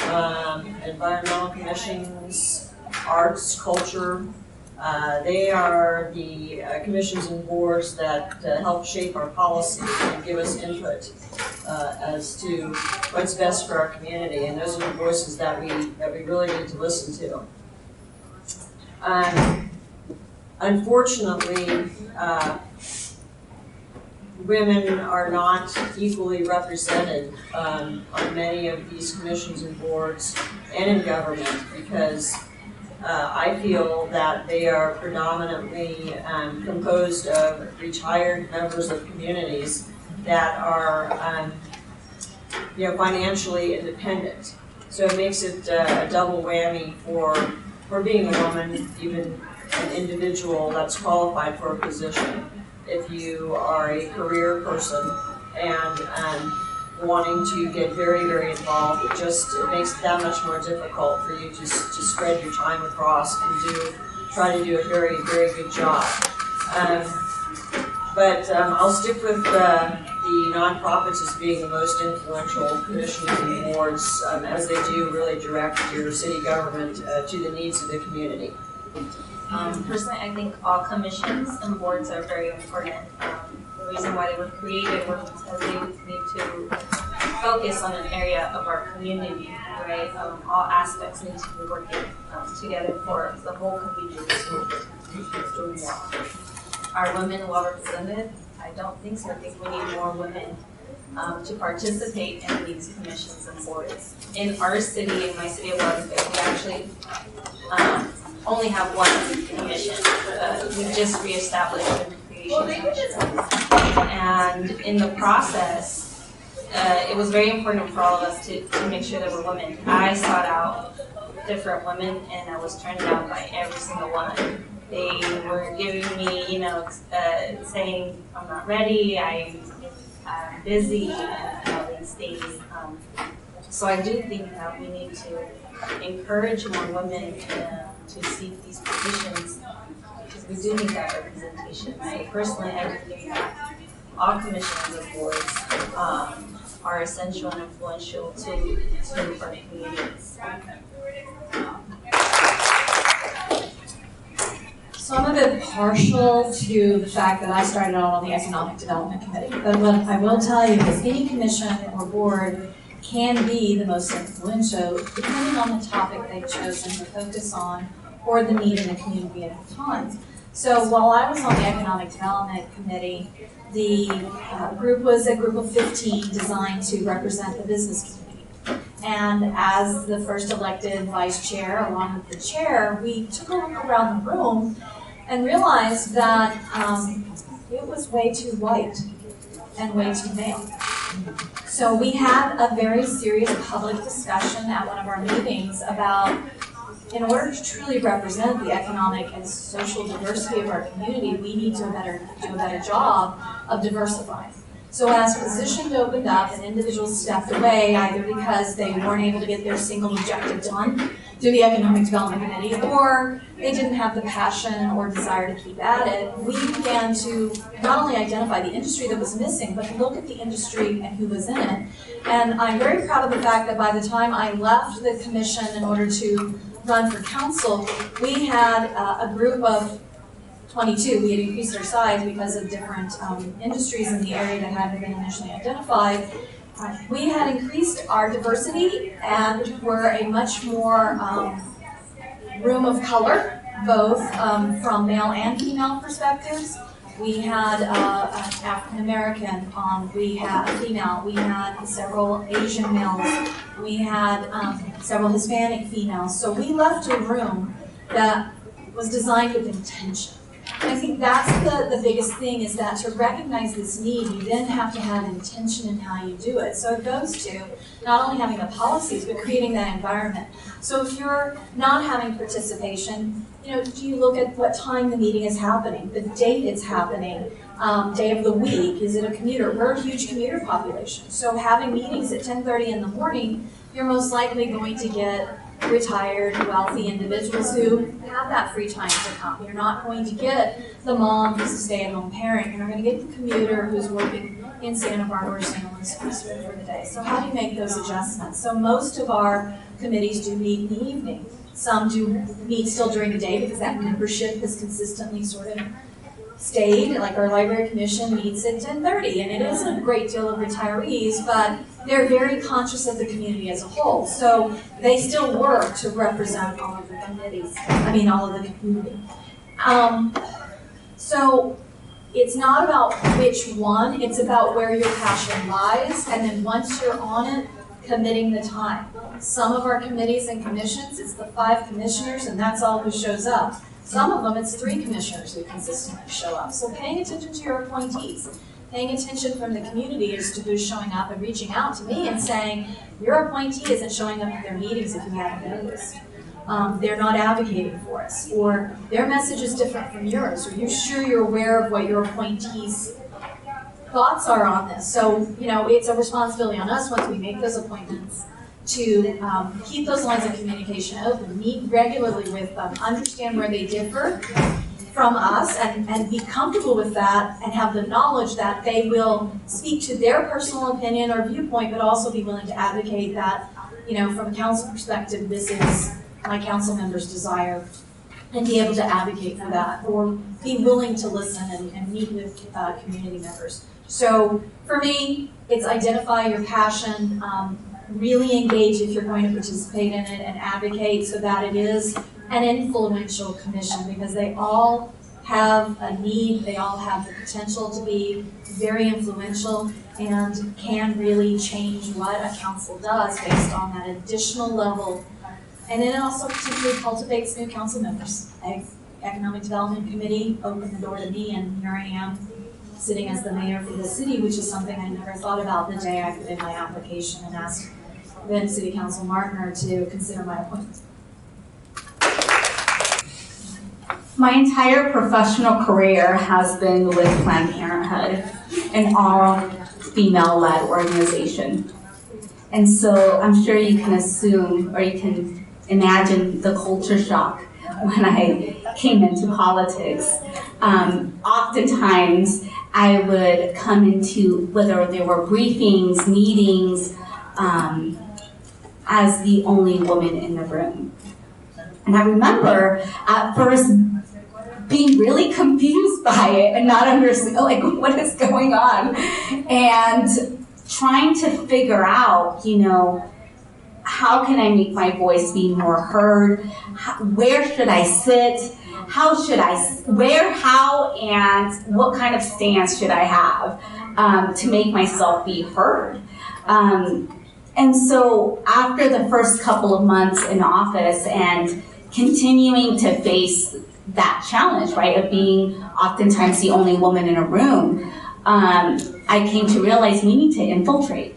environmental commissions, arts, culture. They are the commissions and boards that help shape our policy and give us input as to what's best for our community, and those are the voices that we really need to listen to. Unfortunately, women are not equally represented on many of these commissions and boards and in government, because I feel that they are predominantly composed of retired members of communities that are financially independent. So it makes it a double whammy for being a woman, even an individual that's qualified for a position. If you are a career person and wanting to get very, very involved, it makes it that much more difficult for you to spread your time across and try to do a very, very good job. But I'll stick with the nonprofits as being the most influential commissions and boards, as they do really direct your city government to the needs of the community. Personally, I think all commissions and boards are very important. The reason why they were created was because they need to focus on an area of our community, right? All aspects need to be working together for the whole community to do well. Are women well represented? I don't think so. I think we need more women to participate in these commissions and boards. In our city, in my city of Guadalupe, we actually only have one commission. We just reestablished the creation commission. And in the process, it was very important for all of us to make sure that we're women. I sought out different women, and I was turned down by every single one. They were giving me, saying, I'm not ready, I'm busy, and all these things. So I do think that we need to encourage more women to seek these positions, because we do need that representation. So personally, I do think that all commissions and boards are essential and influential to our communities. So I'm a bit partial to the fact that I started out on the Economic Development Committee. But what I will tell you is any commission or board can be the most influential depending on the topic they've chosen to focus on or the need in the community at the time. So while I was on the Economic Development Committee, the group was a group of 15 designed to represent the business community. And as the first elected vice chair, along with the chair, we took a look around the room and realized that it was way too white and way too male. So we had a very serious public discussion at one of our meetings about in order to truly represent the economic and social diversity of our community, we need to do a better job of diversifying. So as positions opened up and individuals stepped away, either because they weren't able to get their single objective done through the Economic Development Committee, or they didn't have the passion or desire to keep at it, we began to not only identify the industry that was missing, but look at the industry and who was in it. And I'm very proud of the fact that by the time I left the commission in order to run for council, we had a group of 22. We had increased our size because of different industries in the area that hadn't been initially identified. We had increased our diversity and were a much more room of color, both from male and female perspectives. We had African American, we had female, we had several Asian males, we had several Hispanic females. So we left a room that was designed with intention. And I think that's the biggest thing, is that to recognize this need, you then have to have intention in how you do it. So it goes to not only having the policies, but creating that environment. So if you're not having participation, do you look at what time the meeting is happening, the date it's happening, day of the week? Is it a commuter? We're a huge commuter population. So having meetings at 10:30 in the morning, you're most likely going to get retired, wealthy individuals who have that free time to come. You're not going to get the mom who's a stay-at-home parent. You're not going to get the commuter who's working in Santa Barbara or St. Louis for the day. So how do you make those adjustments? So most of our committees do meet in the evening. Some do meet still during the day because that membership has consistently sort of stayed. Like our library commission meets at 10:30, and it is a great deal of retirees, but they're very conscious of the community as a whole. So they still work to represent all of the committees, all of the community. So it's not about which one, it's about where your passion lies, and then once you're on it, committing the time. Some of our committees and commissions, it's the 5 commissioners, and that's all who shows up. Some of them, it's 3 commissioners who consistently show up. So paying attention to your appointees, paying attention from the community as to who's showing up and reaching out to me and saying, your appointee isn't showing up at their meetings if you haven't noticed. They're not advocating for us, or their message is different from yours. Are you sure you're aware of what your appointees' thoughts are on this? So, it's a responsibility on us once we make those appointments to keep those lines of communication open, meet regularly with them, understand where they differ from us, and be comfortable with that, and have the knowledge that they will speak to their personal opinion or viewpoint, but also be willing to advocate that, from a council perspective, this is my council member's desire, and be able to advocate for that, or be willing to listen and meet with community members. So for me, it's identify your passion, really engage if you're going to participate in it, and advocate so that it is an influential commission, because they all have a need, they all have the potential to be very influential and can really change what a council does based on that additional level. And then it also potentially cultivates new council members. Economic Development Committee opened the door to me, and here I am sitting as the mayor for the city, which is something I never thought about the day I put in my application and asked then City Council Martner to consider my appointment. My entire professional career has been with Planned Parenthood, an all-female-led organization. And so I'm sure you can assume, or you can imagine the culture shock when I came into politics. Oftentimes, I would come into, whether there were briefings, meetings, as the only woman in the room. And I remember at first being really confused by it and not understanding, what is going on? And trying to figure out, how can I make my voice be more heard? Where should I sit? How, and what kind of stance should I have to make myself be heard? And so after the first couple of months in office and continuing to face that challenge, right, of being oftentimes the only woman in a room, I came to realize we need to infiltrate.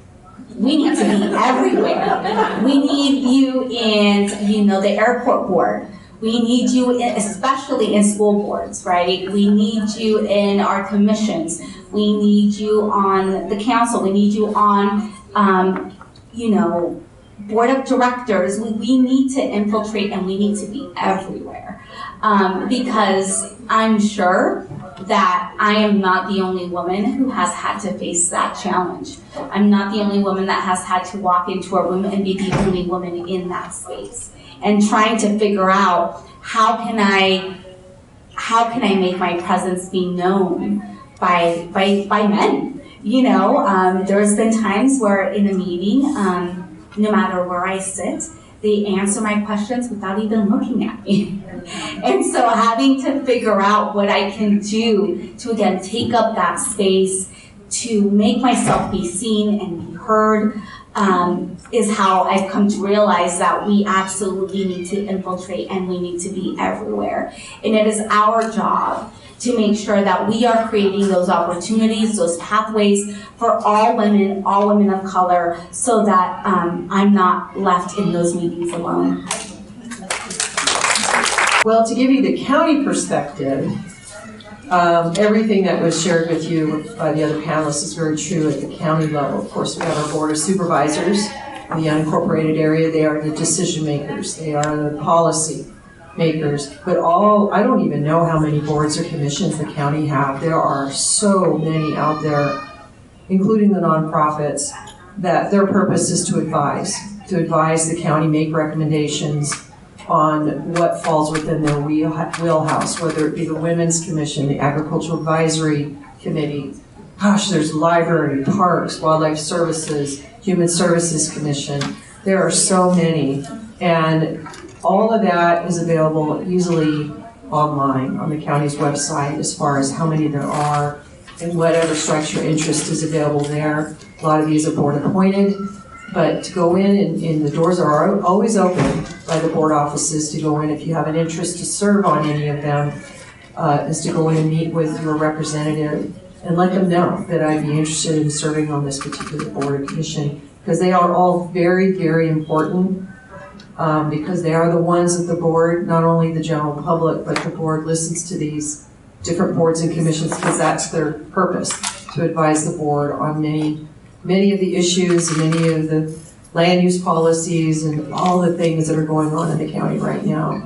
We need to be everywhere. We need you in, the airport board. We need you especially in school boards, right? We need you in our commissions. We need you on the council. We need you on, board of directors. We need to infiltrate and we need to be everywhere. Because I'm sure that I am not the only woman who has had to face that challenge. I'm not the only woman that has had to walk into a room and be the only woman in that space. And trying to figure out how can I make my presence be known by men. There's been times where in a meeting, no matter where I sit, they answer my questions without even looking at me. And so having to figure out what I can do to, again, take up that space, to make myself be seen and be heard, is how I've come to realize that we absolutely need to infiltrate and we need to be everywhere. And it is our job to make sure that we are creating those opportunities, those pathways for all women of color, so that I'm not left in those meetings alone. Well, to give you the county perspective, everything that was shared with you by the other panelists is very true at the county level. Of course, we have our board of supervisors in the unincorporated area. They are the decision makers. They are the policy makers. But I don't even know how many boards or commissions the county have. There are so many out there, including the nonprofits, that their purpose is to advise the county, make recommendations on what falls within their wheelhouse, whether it be the Women's Commission, the Agricultural Advisory Committee. Gosh, there's library, parks, wildlife services, Human Services Commission. There are so many. And all of that is available easily online on the county's website as far as how many there are and whatever strikes your interest is available there. A lot of these are board appointed. But to go in, and the doors are always open by the board offices to go in if you have an interest to serve on any of them, is to go in and meet with your representative and let them know that I'd be interested in serving on this particular board or commission, because they are all very, very important, because they are the ones that the board, not only the general public, but the board listens to these different boards and commissions because that's their purpose, to advise the board on many of the issues and many of the land use policies and all the things that are going on in the county right now.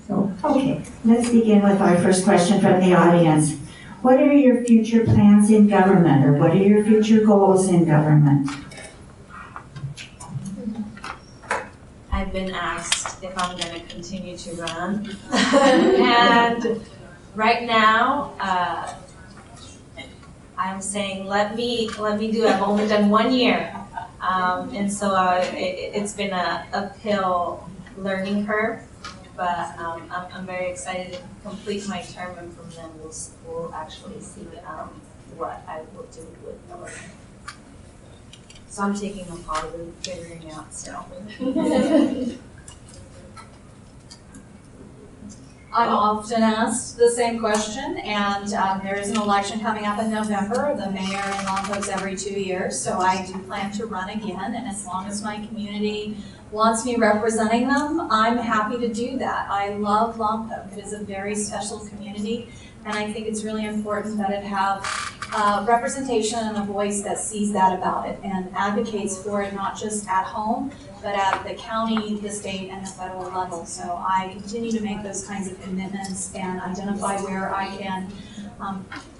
So. Okay, let's begin with our first question from the audience. What are your future plans in government, or what are your future goals in government? I've been asked if I'm going to continue to run. And right now, I'm saying, let me do it. I've only done 1 year. And so it's been a uphill learning curve, but I'm very excited to complete my term, and from then we'll actually see what I will do with the work. So I'm taking a pause and figuring out still. I'm often asked the same question, and there is an election coming up in November. The mayor in Lompoc's every 2 years, so I do plan to run again, and as long as my community wants me representing them, I'm happy to do that. I love Lompoc. It is a very special community, and I think it's really important that it have representation and a voice that sees that about it and advocates for it, not just at home, but at the county, the state, and the federal level. So I continue to make those kinds of commitments and identify where I can.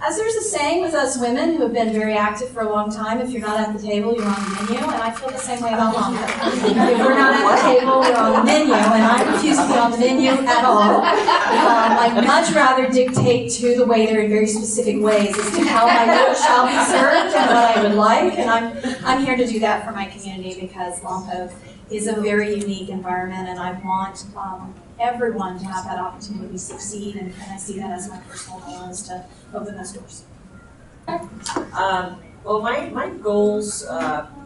As there's a saying with us women who have been very active for a long time, if you're not at the table, you're on the menu, and I feel the same way about Lompoc. If we're not at the table, we're on the menu, and I refuse to be on the menu at all. I'd much rather dictate to the waiter in very specific ways as to how my meal shall be served and what I would like, and I'm here to do that for my community because Lompoc is a very unique environment, and I want everyone to have that opportunity to succeed, and I see that as my personal goal is to open those doors. Well, my goals,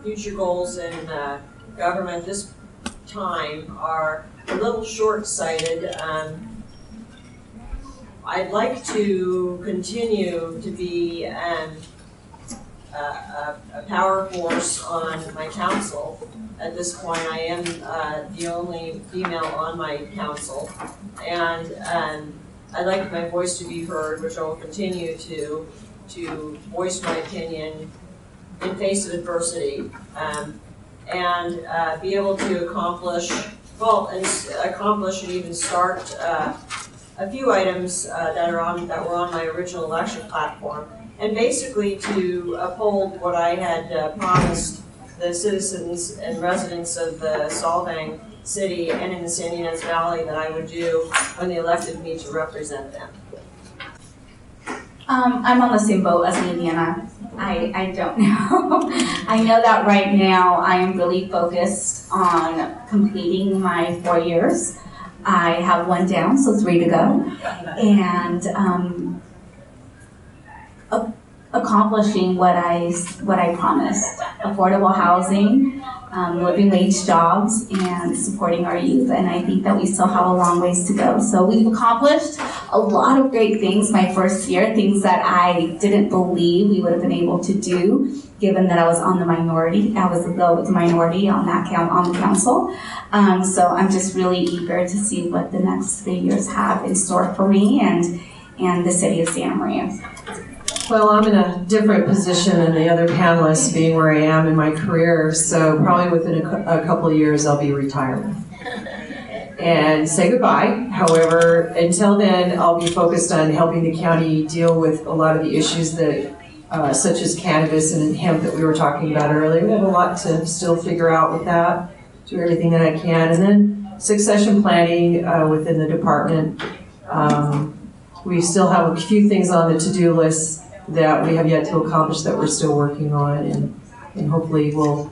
future goals in government this time are a little short-sighted. I'd like to continue to be a power force on my council. At this point, I am the only female on my council, and I'd like my voice to be heard, which I will continue to voice my opinion in face of adversity, and be able to accomplish and even start a few items that were on my original election platform, and basically to uphold what I had promised the citizens and residents of the Solvang city and in the San Ynez Valley that I would do when they elected me to represent them. I'm on the same boat as Liliana. I don't know. I know that right now I am really focused on completing my 4 years. I have one down, so 3 to go. And accomplishing what I promised: affordable housing, living wage jobs, and supporting our youth. And I think that we still have a long ways to go. So we've accomplished a lot of great things my first year, things that I didn't believe we would have been able to do, given that I was on the minority. I was the minority on the council. So I'm just really eager to see what the next 3 years have in store for me and the city of Santa Maria. Well, I'm in a different position than the other panelists, being where I am in my career, so probably within a couple of years I'll be retiring and say goodbye. However, until then, I'll be focused on helping the county deal with a lot of the issues that, such as cannabis and hemp that we were talking about earlier. We have a lot to still figure out with that, do everything that I can, and then succession planning within the department. We still have a few things on the to-do list that we have yet to accomplish that we're still working on, and hopefully we'll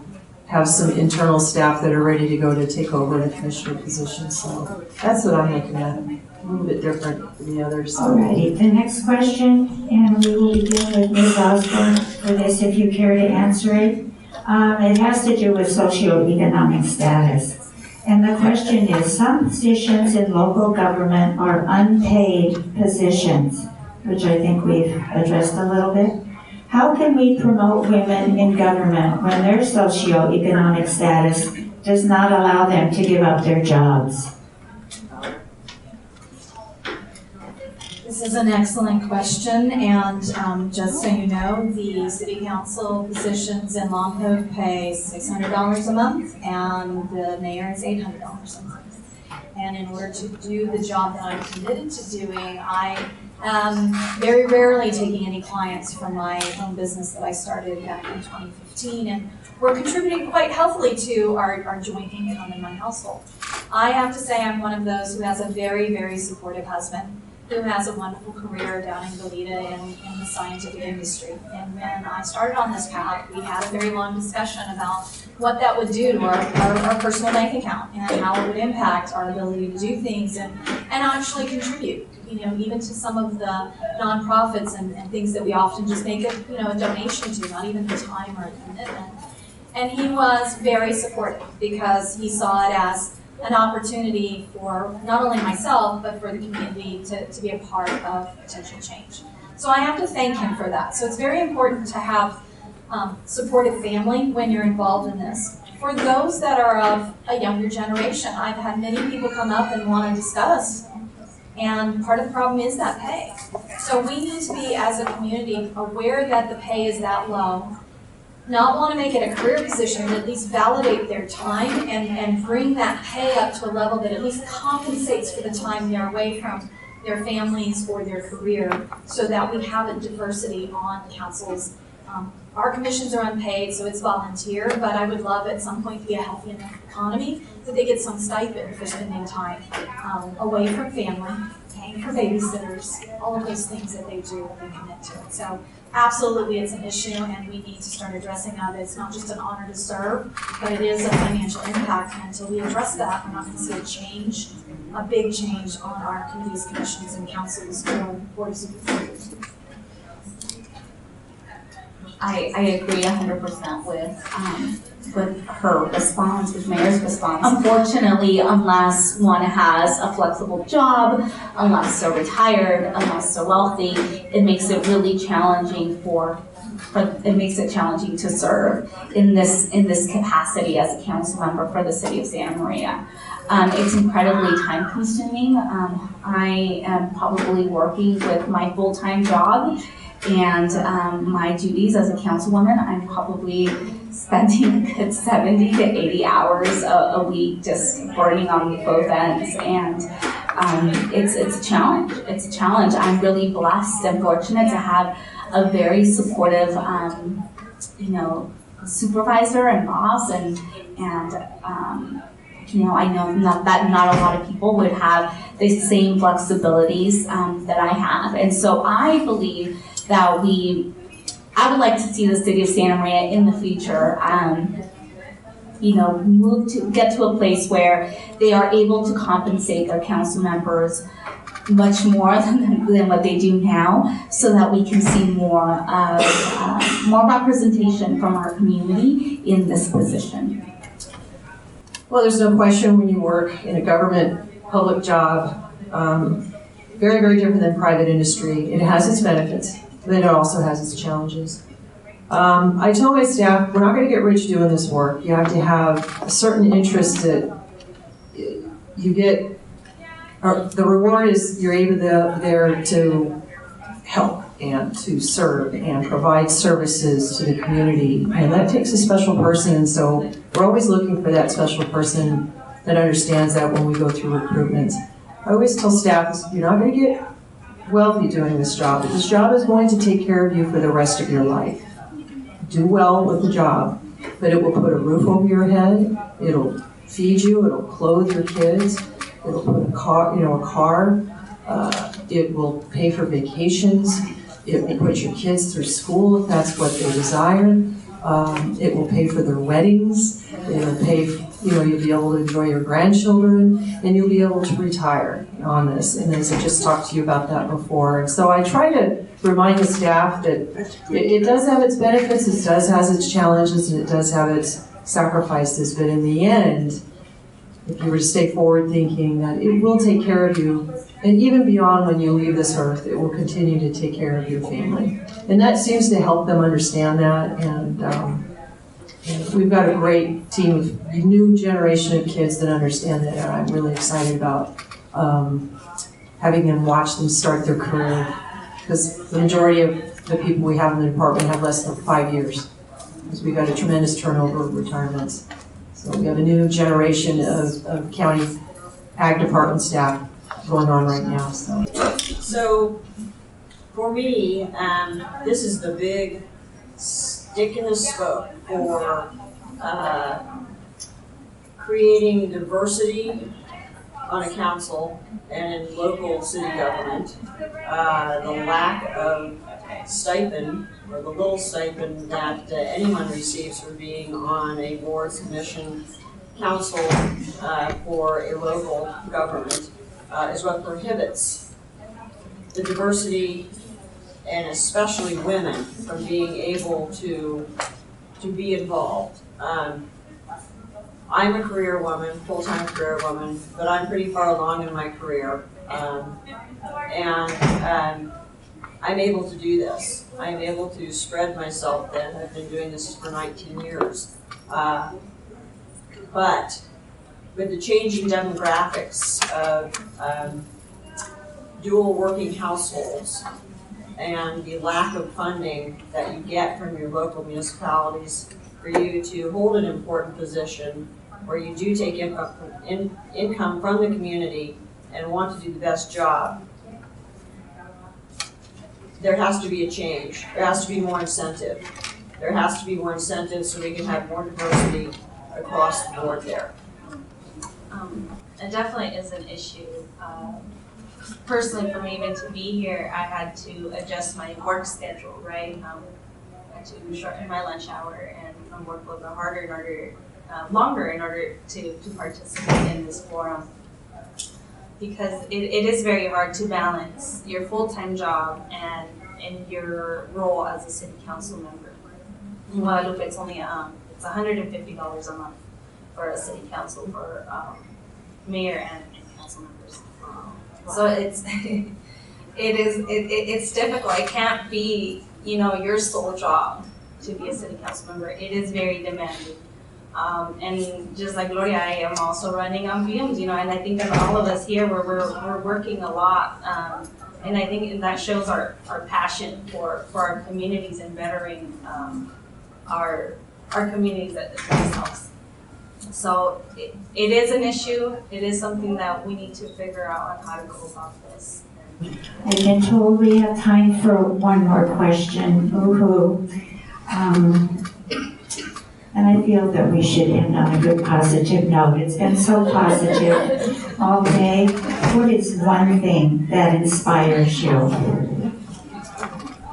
have some internal staff that are ready to go to take over the commissioner position. So that's what I'm looking at, a little bit different than the others. Alrighty, the next question, and we will begin with Ms. Osborne for this if you care to answer it. It has to do with socioeconomic status. And the question is, some positions in local government are unpaid positions, which I think we've addressed a little bit. How can we promote women in government when their socioeconomic status does not allow them to give up their jobs? This is an excellent question, and just so you know, the city council positions in Lompoc pay $600 a month, and the mayor is $800 a month. And in order to do the job that I'm committed to doing, I am very rarely taking any clients from my own business that I started back in 2015, and we're contributing quite healthily to our joint income in my household. I have to say I'm one of those who has a very, very supportive husband, who has a wonderful career down in Goleta in the scientific industry. And when I started on this path, we had a very long discussion about what that would do to our personal bank account and how it would impact our ability to do things and actually contribute, even to some of the nonprofits and things that we often just make a donation to, not even the time or a commitment. And he was very supportive because he saw it as an opportunity for not only myself, but for the community to be a part of potential change. So I have to thank him for that. So it's very important to have supportive family when you're involved in this. For those that are of a younger generation, I've had many people come up and want to discuss, and part of the problem is that pay. So we need to be, as a community, aware that the pay is that low, not want to make it a career position, but at least validate their time and bring that pay up to a level that at least compensates for the time they're away from their families or their career, so that we have a diversity on councils. Our commissions are unpaid, so it's volunteer, but I would love at some point to be a healthy enough economy that they get some stipend for spending time away from family, paying for babysitters, all of those things that they do when they commit to it. So absolutely, it's an issue, and we need to start addressing that. It's not just an honor to serve, but it is a financial impact. And until we address that, we're not going to see a change, a big change on our committees, commissions, and councils or board of supervisors. I agree 100% with her response, with Mayor's response. Unfortunately, unless one has a flexible job, unless they're retired, unless they're wealthy, it makes it really challenging for it makes it challenging to serve in this capacity as a council member for the city of Santa Maria. It's incredibly time consuming. I am probably working with my full-time job and my duties as a councilwoman. I'm probably spending a good 70 to 80 hours a week just burning on both ends, and it's a challenge. It's a challenge. I'm really blessed and fortunate to have a very supportive, supervisor and boss, and I know that not a lot of people would have the same flexibilities that I have, and so I believe that I would like to see the city of Santa Maria in the future, get to a place where they are able to compensate their council members much more than what they do now, so that we can see more representation from our community in this position. Well, there's no question when you work in a government public job, very, very different than private industry. It has its benefits, but it also has its challenges. I tell my staff, we're not going to get rich doing this work. You have to have a certain interest that you get. The reward is you're able there to help and to serve and provide services to the community. And that takes a special person, and so we're always looking for that special person that understands that when we go through recruitment. I always tell staff, you're not going to get wealthy doing this job, but this job is going to take care of you for the rest of your life. Do well with the job, but it will put a roof over your head, it'll feed you, it'll clothe your kids, it'll put a car, it will pay for vacations, it will put your kids through school if that's what they desire, it will pay for their weddings, it'll pay, you'll be able to enjoy your grandchildren, and you'll be able to retire on this. And as I just talked to you about that before. And so I try to remind the staff that it does have its benefits, it does have its challenges, and it does have its sacrifices, but in the end, if you were to stay forward thinking that it will take care of you, and even beyond when you leave this earth, it will continue to take care of your family. And that seems to help them understand that, and we've got a great team of new generation of kids that understand that, and I'm really excited about having them watch them start their career, because the majority of the people we have in the department have less than 5 years, because we've got a tremendous turnover of retirements. So we have a new generation of county ag department staff going on right now. So for me, this is the big stick in the spoke for creating diversity on a council and in local city government. The lack of stipend, or the little stipend that anyone receives for being on a board, commission, council for a local government is what prohibits the diversity, and especially women, from being able to be involved. I'm a career woman, full-time career woman, but I'm pretty far along in my career. I'm able to do this. I'm able to spread myself thin. I've been doing this for 19 years. But with the changing demographics of dual working households and the lack of funding that you get from your local municipalities for you to hold an important position where you do take income from the community and want to do the best job, there has to be a change. There has to be more incentive. There has to be more incentive so we can have more diversity across the board there. It definitely is an issue. Personally, for me, even to be here, I had to adjust my work schedule, right? I had to shorten my lunch hour and work a little bit harder longer in order to participate in this forum. Because it is very hard to balance your full-time job and your role as a city council member. In Guadalupe, it's only it's $150 a month for a city council for mayor and council members. So it's it's difficult. It can't be your sole job to be a city council member. It is very demanding. And just like Gloria, I am also running on fumes, and I think that all of us here, we're working a lot. And I think that shows our passion for our communities and bettering our communities themselves. So it is an issue. It is something that we need to figure out on how to go about this. I've been told we have time for one more question. Woo-hoo. And I feel that we should end on a good positive note. It's been so positive all day. What is one thing that inspires you?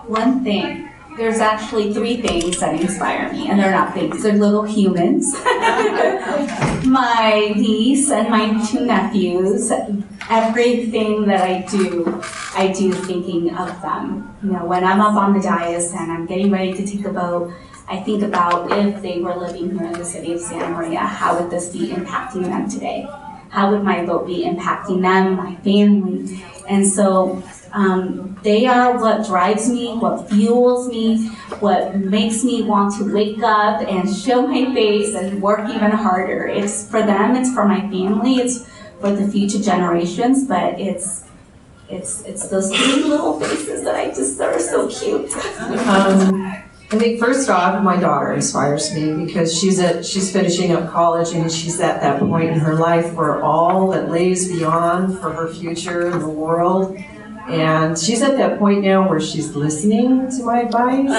One thing. There's actually 3 things that inspire me, and they're not things, they're little humans. My niece and my 2 nephews, everything that I do thinking of them. When I'm up on the dais and I'm getting ready to take a vote, I think about if they were living here in the city of Santa Maria, how would this be impacting them today? How would my vote be impacting them, my family? And so they are what drives me, what fuels me, what makes me want to wake up and show my face and work even harder. It's for them, it's for my family, it's for the future generations, but it's those 3 little faces that are so cute. I think first off, my daughter inspires me because she's finishing up college and she's at that point in her life where all that lays beyond for her future in the world. And she's at that point now where she's listening to my advice.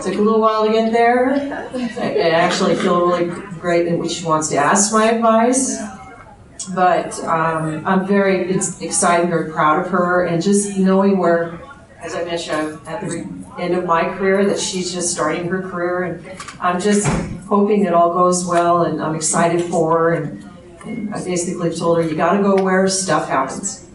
Took a little while to get there. I actually feel really great that she wants to ask my advice. But I'm very excited, very proud of her, and just knowing where, as I mentioned, I'm at the end of my career, that she's just starting her career, and I'm just hoping it all goes well, and I'm excited for her, and I basically told her, you gotta go where stuff happens.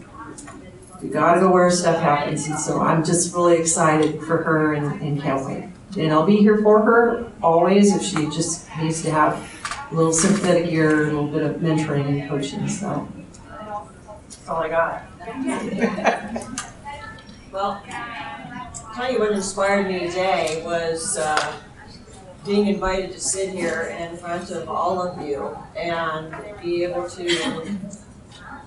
You gotta go where stuff happens, and so I'm just really excited for her and can't wait. And I'll be here for her always if she just needs to have a little sympathetic ear, a little bit of mentoring and coaching, so that's all I got. Well, I'll tell you what inspired me today was being invited to sit here in front of all of you and be able to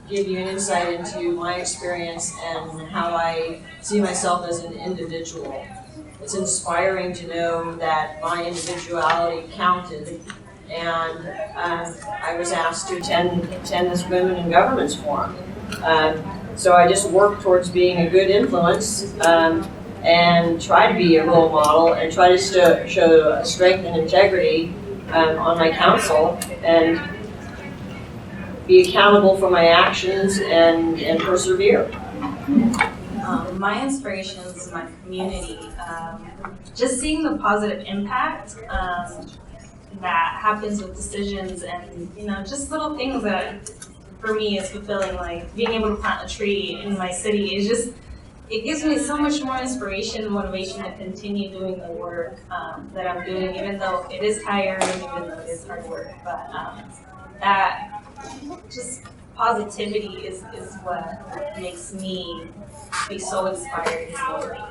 give you an insight into my experience and how I see myself as an individual. It's inspiring to know that my individuality counted, and I was asked to attend this Women in Governance Forum. So I just work towards being a good influence and try to be a role model and try to show strength and integrity on my council and be accountable for my actions and persevere. My inspiration is my community. Just seeing the positive impact that happens with decisions and just little things that for me is fulfilling, like being able to plant a tree in my city is just, it gives me so much more inspiration and motivation to continue doing the work that I'm doing, even though it is tiring, even though it is hard work. But that just positivity is what makes me be so inspired and motivated.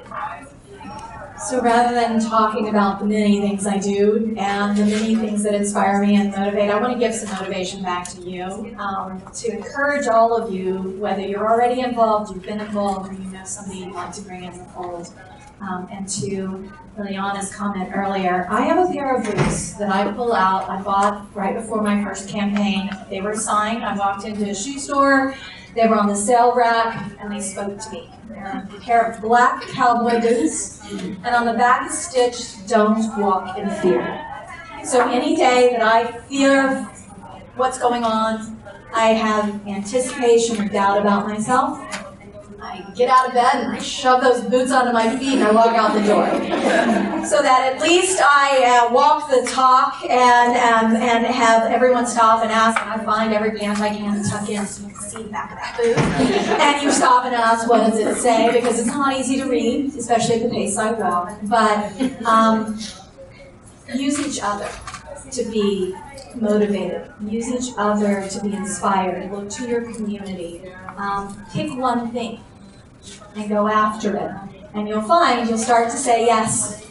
So rather than talking about the many things I do and the many things that inspire me and motivate, I want to give some motivation back to you, to encourage all of you, whether you're already involved, you've been involved, or you know somebody you'd like to bring in the fold. And to Liliana's comment earlier, I have a pair of boots that I pull out. I bought right before my first campaign. They were signed. I walked into a shoe store. They were on the sale rack, and they spoke to me. They're a pair of black cowboy boots, and on the back is stitched, "Don't walk in fear." So any day that I fear what's going on, I have anticipation or doubt about myself, I get out of bed and I shove those boots onto my feet and I walk out the door. So that at least I walk the talk and have everyone stop and ask, and I find every pant I can to tuck in so you can see the back of that boot. And you stop and ask, what does it say? Because it's not easy to read, especially at the pace I walk. But use each other to be motivated. Use each other to be inspired. Look to your community. Pick one thing and go after it. And you'll find you'll start to say yes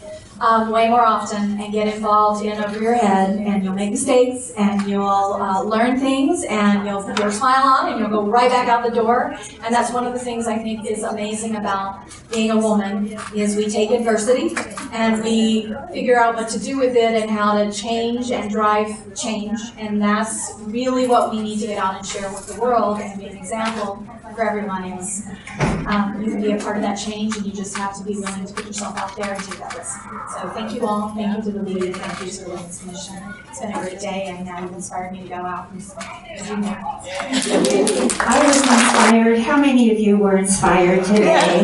way more often and get involved in over your head, and you'll make mistakes and you'll learn things and you'll put your smile on and you'll go right back out the door. And that's one of the things I think is amazing about being a woman is we take adversity and we figure out what to do with it and how to change and drive change. And that's really what we need to get out and share with the world and be an example for everyone is you can be a part of that change, and you just have to be willing to put yourself out there and take that risk. So thank you all. Thank you to the league. Thank you to the Women's Commission. It's been a great day, and now you've inspired me to go out and do more. I was inspired. How many of you were inspired today? Yay.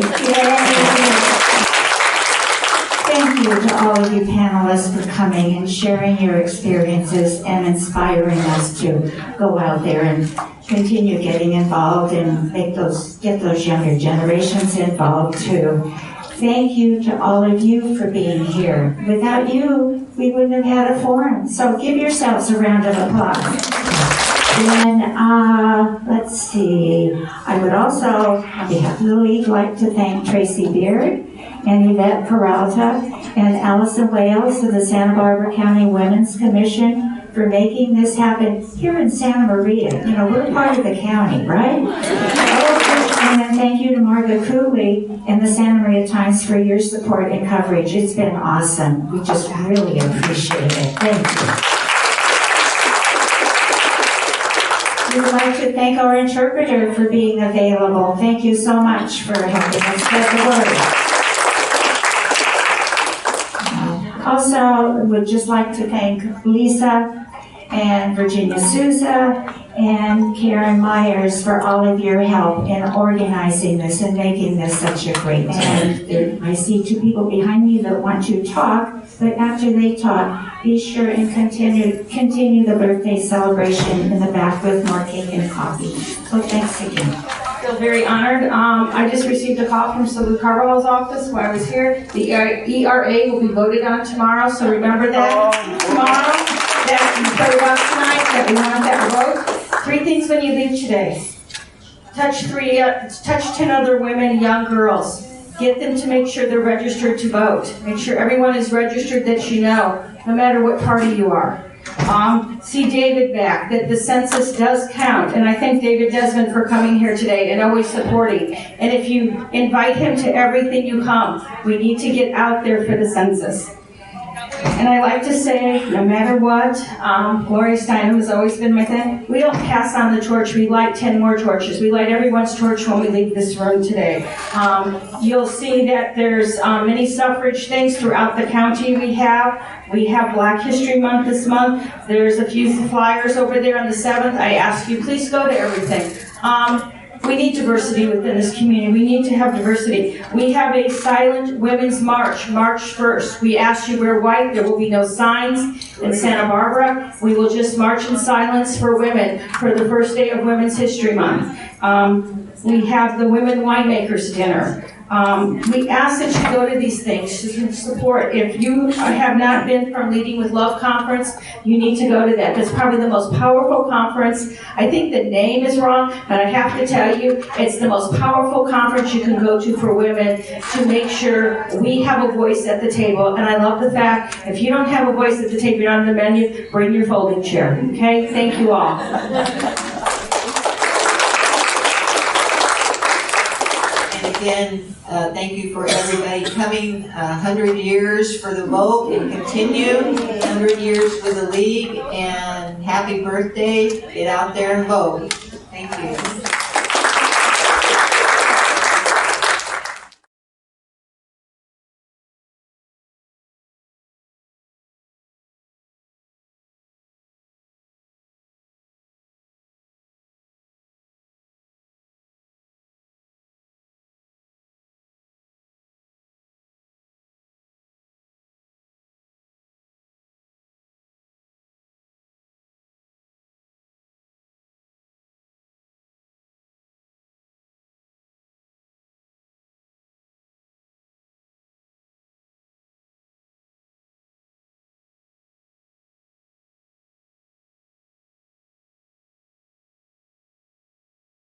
Thank you to all of you panelists for coming and sharing your experiences and inspiring us to go out there and continue getting involved and get those younger generations involved too. Thank you to all of you for being here. Without you, we wouldn't have had a forum. So give yourselves a round of applause. And let's see. I would also, on behalf of the league, like to thank Tracy Beard and Yvette Peralta and Allison Wales of the Santa Barbara County Women's Commission for making this happen here in Santa Maria. You know, we're part of the county, right? And then thank you to Margaret Cooley and the Santa Maria Times for your support and coverage. It's been awesome. We just really appreciate it. Thank you. We would like to thank our interpreter for being available. Thank you so much for helping us spread the word. Also, would just like to thank Lisa and Virginia Souza and Karen Myers for all of your help in organizing this and making this such a great time. And I see two people behind me that want to talk, but after they talk, be sure and continue the birthday celebration in the back with more cake and coffee. So thanks again. I feel very honored. I just received a call from Salud Carvalho's office while I was here. The ERA will be voted on tomorrow, so remember that tomorrow. That you pray about tonight, that we want that vote. 3 things when you leave today. Touch 10 other women, young girls. Get them to make sure they're registered to vote. Make sure everyone is registered that you know, no matter what party you are. See David back, that the census does count, and I thank David Desmond for coming here today and always supporting. And if you invite him to everything you come, we need to get out there for the census. And I like to say, no matter what, Gloria Steinem has always been my thing. We don't pass on the torch. We light 10 more torches. We light everyone's torch when we leave this room today. You'll see that there's many suffrage things throughout the county we have. We have Black History Month this month. There's a few flyers over there on the 7th. I ask you, please go to everything. We need diversity within this community. We need to have diversity. We have a silent women's march, March 1st. We ask you wear white. There will be no signs in Santa Barbara. We will just march in silence for women for the first day of Women's History Month. We have the Women Winemakers Dinner. We ask that you go to these things to support. If you have not been from Leading with Love Conference, you need to go to that. That's probably the most powerful conference. I think the name is wrong, but I have to tell you, it's the most powerful conference you can go to for women to make sure we have a voice at the table. And I love the fact, if you don't have a voice at the table, you're on the menu, bring your folding chair. Okay? Thank you all. Again, thank you for everybody coming. 100 years for the vote and continue. 100 years for the league, and happy birthday. Get out there and vote. Thank you.